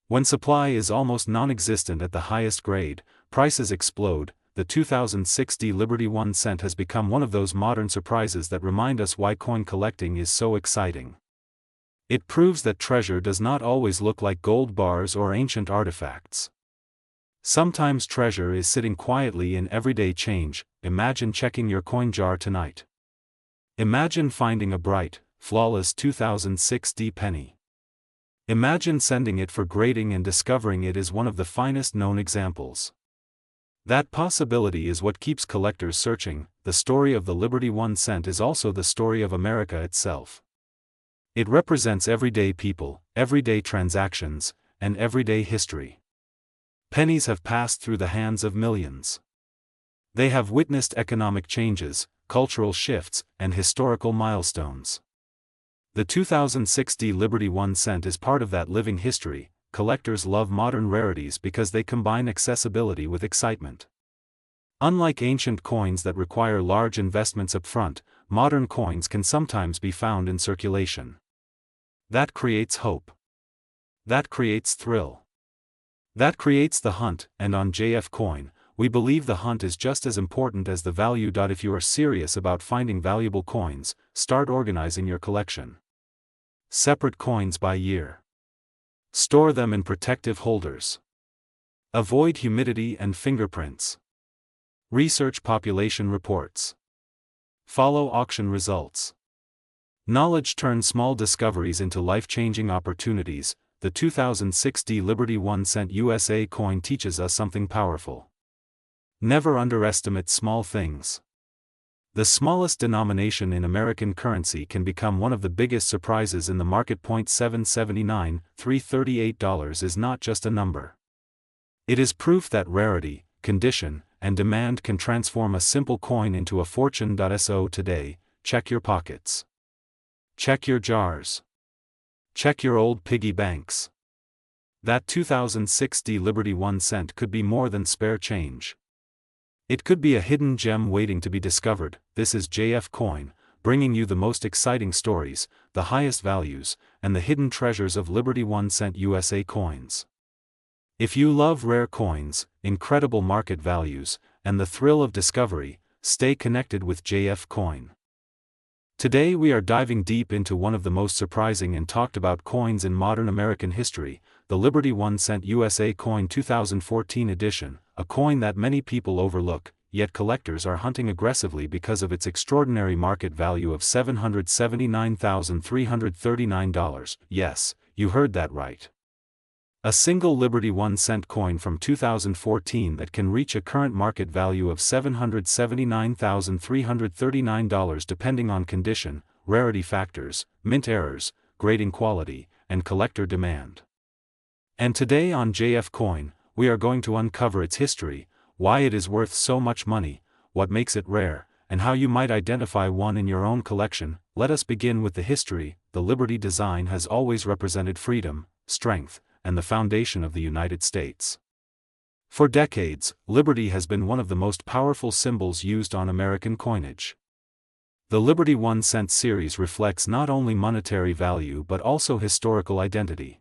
When supply is almost non-existent at the highest grade, prices explode. The 2006 Liberty 1 cent has become one of those modern surprises that remind us why coin collecting is so exciting. It proves that treasure does not always look like gold bars or ancient artifacts. Sometimes treasure is sitting quietly in everyday change. Imagine checking your coin jar tonight. Imagine finding a bright, flawless 2006 penny. Imagine sending it for grading and discovering it is one of the finest known examples. That possibility is what keeps collectors searching. The story of the Liberty 1 cent is also the story of America itself. It represents everyday people, everyday transactions, and everyday history. Pennies have passed through the hands of millions. They have witnessed economic changes, cultural shifts, and historical milestones. The 2006 Liberty 1 cent is part of that living history. Collectors love modern rarities because they combine accessibility with excitement. Unlike ancient coins that require large investments up front, modern coins can sometimes be found in circulation. That creates hope. That creates thrill. That creates the hunt, and on JF Coin, we believe the hunt is just as important as the value. If you are serious about finding valuable coins, start organizing your collection. Separate coins by year. Store them in protective holders. Avoid humidity and fingerprints. Research population reports. Follow auction results. Knowledge turns small discoveries into life-changing opportunities. The 2006 Liberty 1 cent USA coin teaches us something powerful. Never underestimate small things. The smallest denomination in American currency can become one of the biggest surprises in the market. $779,338 is not just a number. It is proof that rarity, condition, and demand can transform a simple coin into a fortune. So today, check your pockets. Check your jars. Check your old piggy banks. That 2006 Liberty 1 cent could be more than spare change. It could be a hidden gem waiting to be discovered. This is JF Coin, bringing you the most exciting stories, the highest values, and the hidden treasures of Liberty 1 cent USA coins. If you love rare coins, incredible market values, and the thrill of discovery, stay connected with JF Coin. Today we are diving deep into one of the most surprising and talked about coins in modern American history, the Liberty 1 cent USA coin 2014 edition, a coin that many people overlook, yet collectors are hunting aggressively because of its extraordinary market value of $779,339. Yes, you heard that right. A single Liberty 1 cent coin from 2014 that can reach a current market value of $779,339 depending on condition, rarity factors, mint errors, grading quality, and collector demand. And today on JF Coin, we are going to uncover its history, why it is worth so much money, what makes it rare, and how you might identify one in your own collection. Let us begin with the history. The Liberty design has always represented freedom, strength, and the foundation of the United States. For decades, liberty has been one of the most powerful symbols used on American coinage. The Liberty 1 cent series reflects not only monetary value but also historical identity.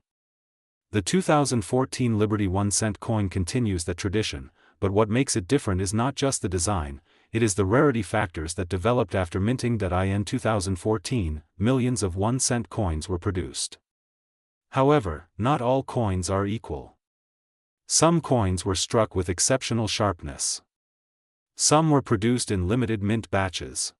The 2014 Liberty 1 cent coin continues that tradition, but what makes it different is not just the design, it is the rarity factors that developed after minting. In 2014, millions of 1 cent coins were produced. However, not all coins are equal. Some coins were struck with exceptional sharpness. Some were produced in limited mint batches.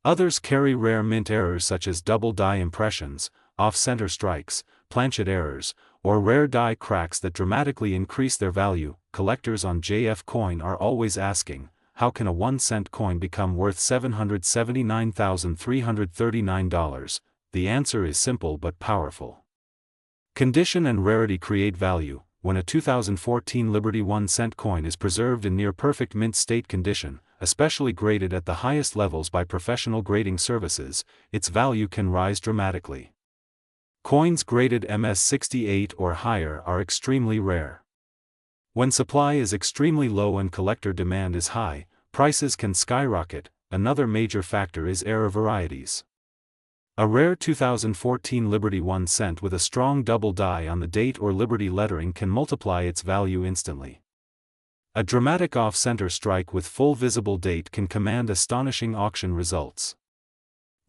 Others carry rare mint errors such as double die impressions, off-center strikes, planchet errors, or rare die cracks that dramatically increase their value. Collectors on JF Coin are always asking, how can a 1-cent coin become worth $779,339? The answer is simple but powerful. Condition and rarity create value. When a 2014 Liberty 1-cent coin is preserved in near-perfect mint state condition, especially graded at the highest levels by professional grading services, its value can rise dramatically. Coins graded MS68 or higher are extremely rare. When supply is extremely low and collector demand is high, prices can skyrocket. Another major factor is error varieties. A rare 2014 Liberty 1-cent with a strong double die on the date or Liberty lettering can multiply its value instantly. A dramatic off-center strike with full visible date can command astonishing auction results.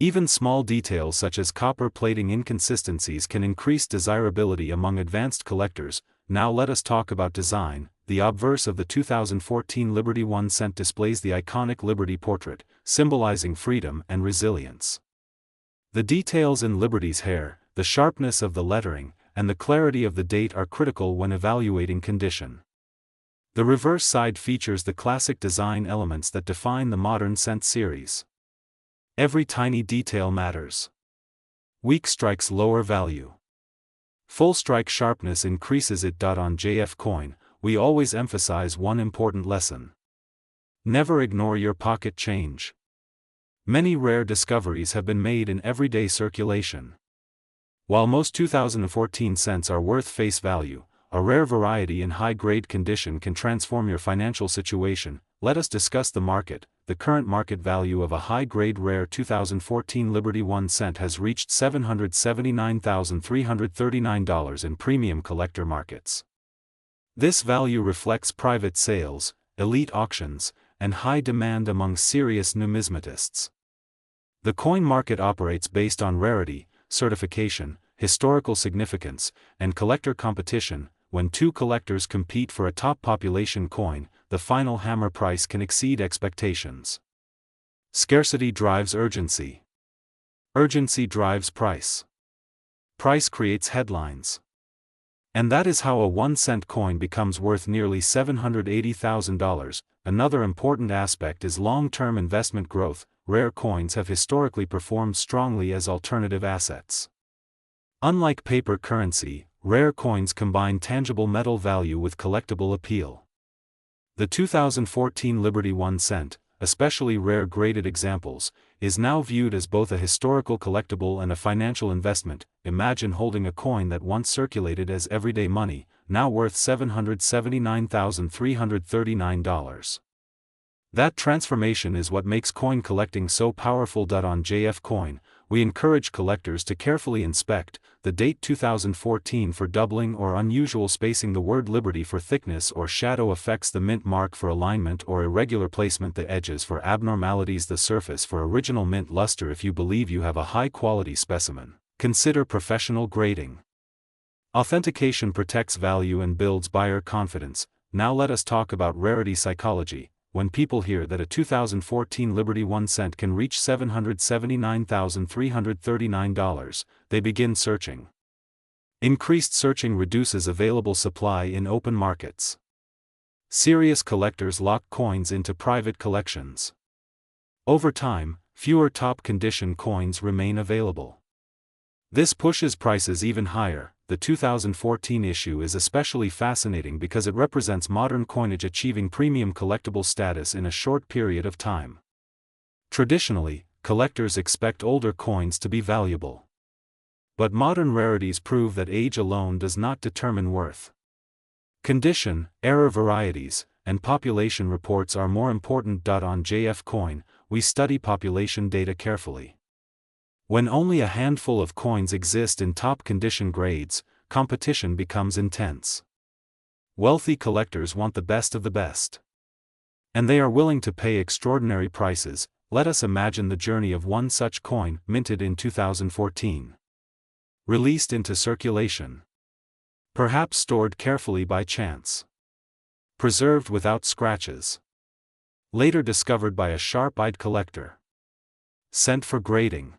Even small details such as copper plating inconsistencies can increase desirability among advanced collectors. Now let us talk about design. The obverse of the 2014 Liberty 1-cent displays the iconic Liberty portrait, symbolizing freedom and resilience. The details in Liberty's hair, the sharpness of the lettering, and the clarity of the date are critical when evaluating condition. The reverse side features the classic design elements that define the modern cent series. Every tiny detail matters. Weak strikes lower value. Full strike sharpness increases it. On JF Coin, we always emphasize one important lesson. Never ignore your pocket change. Many rare discoveries have been made in everyday circulation. While most 2014 cents are worth face value, a rare variety in high-grade condition can transform your financial situation. Let us discuss the market. The current market value of a high-grade rare 2014 Liberty 1-cent has reached $779,339 in premium collector markets. This value reflects private sales, elite auctions, and high demand among serious numismatists. The coin market operates based on rarity, certification, historical significance, and collector competition. When two collectors compete for a top population coin, the final hammer price can exceed expectations. Scarcity drives urgency. Urgency drives price. Price creates headlines. And that is how a 1-cent coin becomes worth nearly $780,000. Another important aspect is long-term investment growth. Rare coins have historically performed strongly as alternative assets. Unlike paper currency, rare coins combine tangible metal value with collectible appeal. The 2014 Liberty 1-cent, especially rare graded examples, is now viewed as both a historical collectible and a financial investment. Imagine holding a coin that once circulated as everyday money, now worth $779,339. That transformation is what makes coin collecting so powerful. On JF Coin, we encourage collectors to carefully inspect the date 2014 for doubling or unusual spacing, the word Liberty for thickness or shadow effects, the mint mark for alignment or irregular placement, the edges for abnormalities, the surface for original mint luster. If you believe you have a high-quality specimen, consider professional grading. Authentication protects value and builds buyer confidence. Now let us talk about rarity psychology. When people hear that a 2014 Liberty 1-cent can reach $779,339, they begin searching. Increased searching reduces available supply in open markets. Serious collectors lock coins into private collections. Over time, fewer top-condition coins remain available. This pushes prices even higher. The 2014 issue is especially fascinating because it represents modern coinage achieving premium collectible status in a short period of time. Traditionally, collectors expect older coins to be valuable. But modern rarities prove that age alone does not determine worth. Condition, error varieties, and population reports are more important. On JF Coin, we study population data carefully. When only a handful of coins exist in top condition grades, competition becomes intense. Wealthy collectors want the best of the best. And they are willing to pay extraordinary prices. Let us imagine the journey of one such coin, minted in 2014. Released into circulation. Perhaps stored carefully by chance. Preserved without scratches. Later discovered by a sharp-eyed collector. Sent for grading.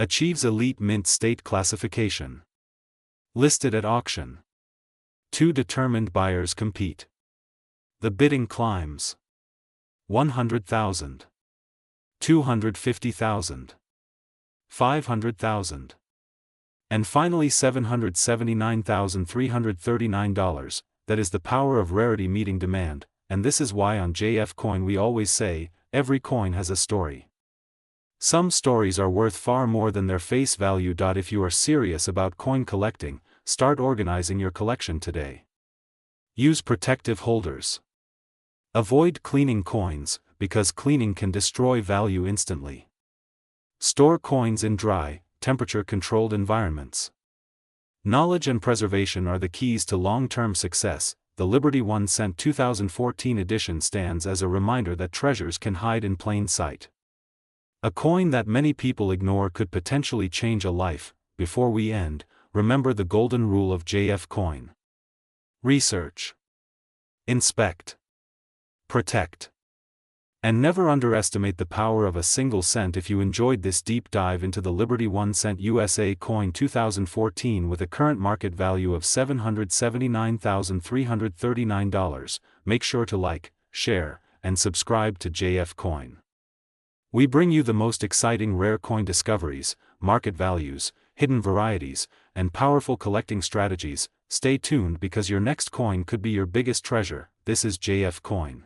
Achieves elite mint state classification. Listed at auction. 2 determined buyers compete. The bidding climbs. 100,000. 250,000. 500,000. And finally $779,339. That is the power of rarity meeting demand, and this is why on JF Coin we always say, every coin has a story. Some stories are worth far more than their face value. If you are serious about coin collecting, start organizing your collection today. Use protective holders. Avoid cleaning coins, because cleaning can destroy value instantly. Store coins in dry, temperature-controlled environments. Knowledge and preservation are the keys to long-term success. The Liberty 1 cent 2014 edition stands as a reminder that treasures can hide in plain sight. A coin that many people ignore could potentially change a life. Before we end, remember the golden rule of JF Coin. Research. Inspect. Protect. And never underestimate the power of a single cent. If you enjoyed this deep dive into the Liberty 1 cent USA coin 2014 with a current market value of $779,339, make sure to like, share, and subscribe to JF Coin. We bring you the most exciting rare coin discoveries, market values, hidden varieties, and powerful collecting strategies. Stay tuned because your next coin could be your biggest treasure. This is JF Coin.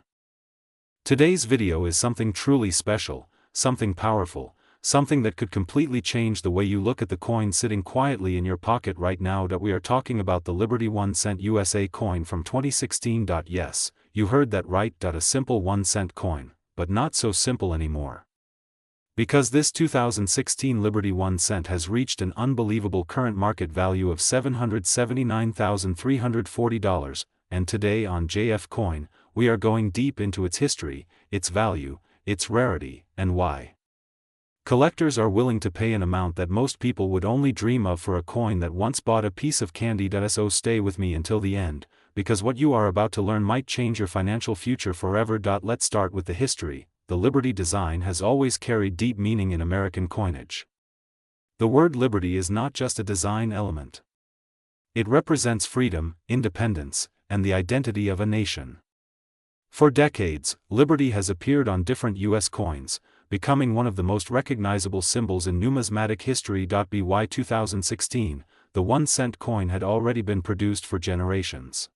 Today's video is something truly special, something powerful, something that could completely change the way you look at the coin sitting quietly in your pocket right now. We are talking about the Liberty 1 cent USA coin from 2016. Yes, you heard that right. A simple 1 cent coin, but not so simple anymore. Because this 2016 Liberty 1 cent has reached an unbelievable current market value of $779,340, and today on JF Coin, we are going deep into its history, its value, its rarity, and why. Collectors are willing to pay an amount that most people would only dream of for a coin that once bought a piece of candy. So stay with me until the end, because what you are about to learn might change your financial future forever. Let's start with the history. The Liberty design has always carried deep meaning in American coinage. The word liberty is not just a design element. It represents freedom, independence, and the identity of a nation. For decades, liberty has appeared on different U.S. coins, becoming one of the most recognizable symbols in numismatic history. By 2016, the 1 cent coin had already been produced for generations.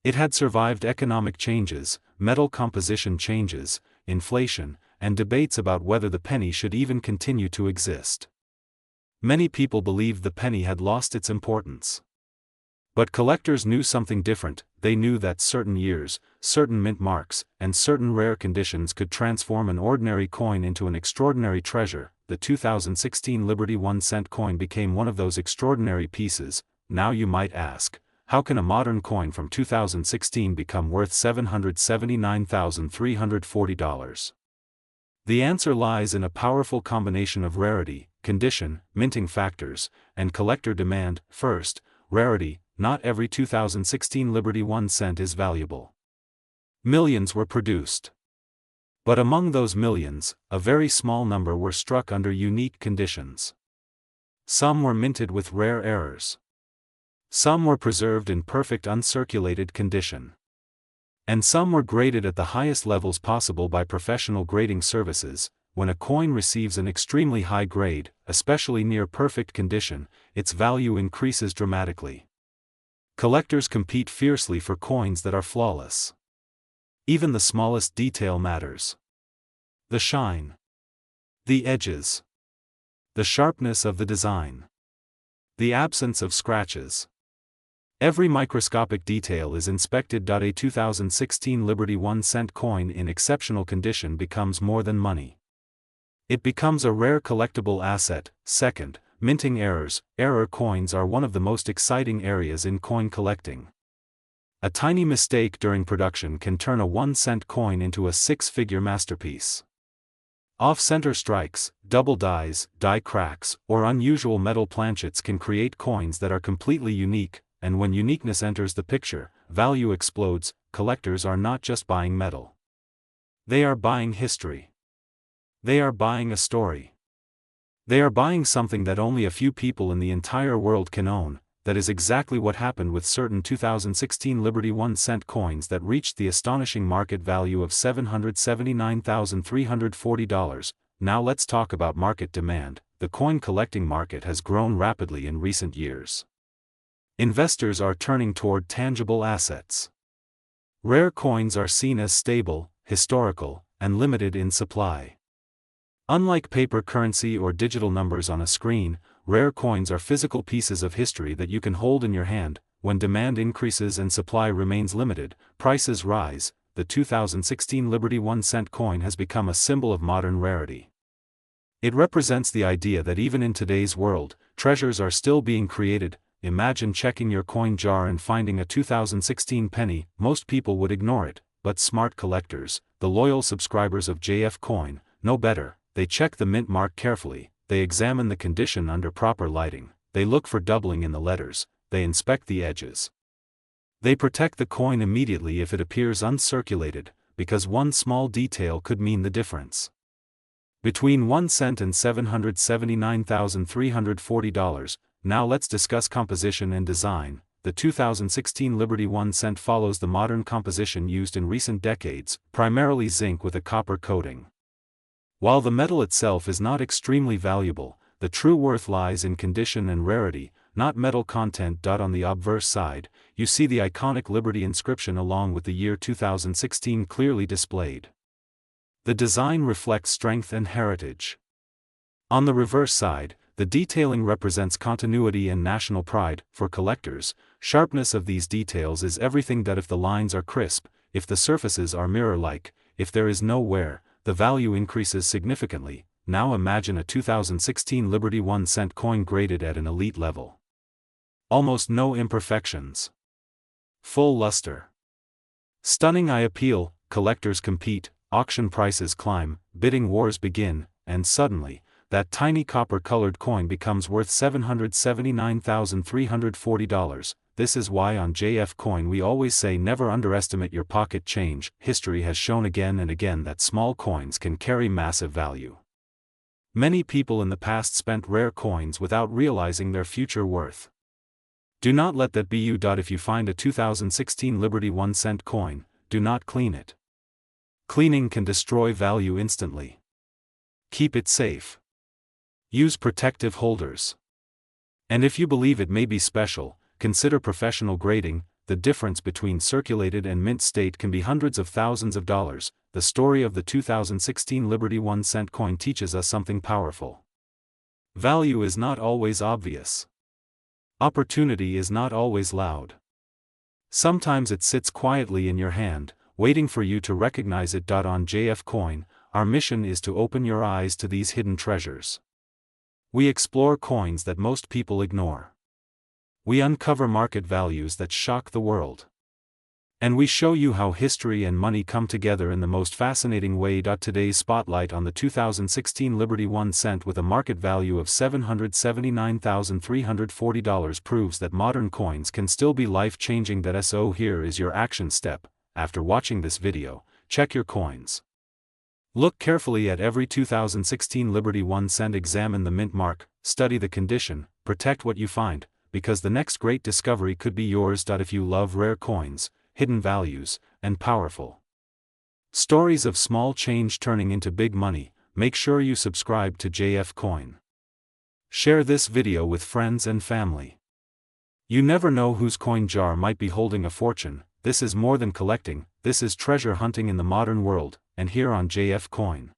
It had survived economic changes, metal composition changes, inflation, and debates about whether the penny should even continue to exist. Many people believed the penny had lost its importance. But collectors knew something different. They knew that certain years, certain mint marks, and certain rare conditions could transform an ordinary coin into an extraordinary treasure. The 2016 Liberty 1 cent coin became one of those extraordinary pieces. Now you might ask, how can a modern coin from 2016 become worth $779,340? The answer lies in a powerful combination of rarity, condition, minting factors, and collector demand. First, rarity. Not every 2016 Liberty 1 cent is valuable. Millions were produced. But among those millions, a very small number were struck under unique conditions. Some were minted with rare errors. Some were preserved in perfect uncirculated condition. And some were graded at the highest levels possible by professional grading services. When a coin receives an extremely high grade, especially near perfect condition, its value increases dramatically. Collectors compete fiercely for coins that are flawless. Even the smallest detail matters. The shine. The edges. The sharpness of the design. The absence of scratches. Every microscopic detail is inspected. A 2016 Liberty 1 cent coin in exceptional condition becomes more than money. It becomes a rare collectible asset. Second, minting errors. Error coins are one of the most exciting areas in coin collecting. A tiny mistake during production can turn a 1 cent coin into a 6-figure masterpiece. Off-center strikes, double dies, die cracks, or unusual metal planchets can create coins that are completely unique, and when uniqueness enters the picture, value explodes. Collectors are not just buying metal. They are buying history. They are buying a story. They are buying something that only a few people in the entire world can own. That is exactly what happened with certain 2016 Liberty 1-cent coins that reached the astonishing market value of $779,340. Now let's talk about market demand. The coin collecting market has grown rapidly in recent years. Investors are turning toward tangible assets. Rare coins are seen as stable, historical, and limited in supply. Unlike paper currency or digital numbers on a screen, rare coins are physical pieces of history that you can hold in your hand. When demand increases and supply remains limited, prices rise. The 2016 Liberty 1-cent coin has become a symbol of modern rarity. It represents the idea that even in today's world, treasures are still being created. Imagine checking your coin jar and finding a 2016 penny. Most people would ignore it, but smart collectors, the loyal subscribers of JF Coin, know better. They check the mint mark carefully, they examine the condition under proper lighting, they look for doubling in the letters, they inspect the edges. They protect the coin immediately if it appears uncirculated, because one small detail could mean the difference. Between 1 cent and $779,340, now let's discuss composition and design. The 2016 Liberty 1-cent follows the modern composition used in recent decades, primarily zinc with a copper coating. While the metal itself is not extremely valuable, the true worth lies in condition and rarity, not metal content. On the obverse side, you see the iconic Liberty inscription along with the year 2016 clearly displayed. The design reflects strength and heritage. On the reverse side, the detailing represents continuity and national pride. For collectors, sharpness of these details is everything. If the lines are crisp, if the surfaces are mirror-like, if there is no wear, the value increases significantly. Now imagine a 2016 Liberty 1-cent coin graded at an elite level. Almost no imperfections. Full luster. Stunning eye appeal. Collectors compete, auction prices climb, bidding wars begin, and suddenly, that tiny copper-colored coin becomes worth $779,340. This is why on JF Coin we always say never underestimate your pocket change. History has shown again and again that small coins can carry massive value. Many people in the past spent rare coins without realizing their future worth. Do not let that be you. If you find a 2016 Liberty 1-cent coin, do not clean it. Cleaning can destroy value instantly. Keep it safe. Use protective holders. And if you believe it may be special, consider professional grading. The difference between circulated and mint state can be hundreds of thousands of dollars. The story of the 2016 Liberty 1-cent coin teaches us something powerful. Value is not always obvious. Opportunity is not always loud. Sometimes it sits quietly in your hand, waiting for you to recognize it. On JF Coin, our mission is to open your eyes to these hidden treasures. We explore coins that most people ignore. We uncover market values that shock the world. And we show you how history and money come together in the most fascinating way. Today's spotlight on the 2016 Liberty 1-cent with a market value of $779,340 proves that modern coins can still be life-changing. So here is your action step. After watching this video, check your coins. Look carefully at every 2016 Liberty 1-cent, examine the mint mark, study the condition, protect what you find, because the next great discovery could be yours. If you love rare coins, hidden values, and powerful stories of small change turning into big money, make sure you subscribe to JF Coin. Share this video with friends and family. You never know whose coin jar might be holding a fortune. This is more than collecting, this is treasure hunting in the modern world, and here on JF Coin.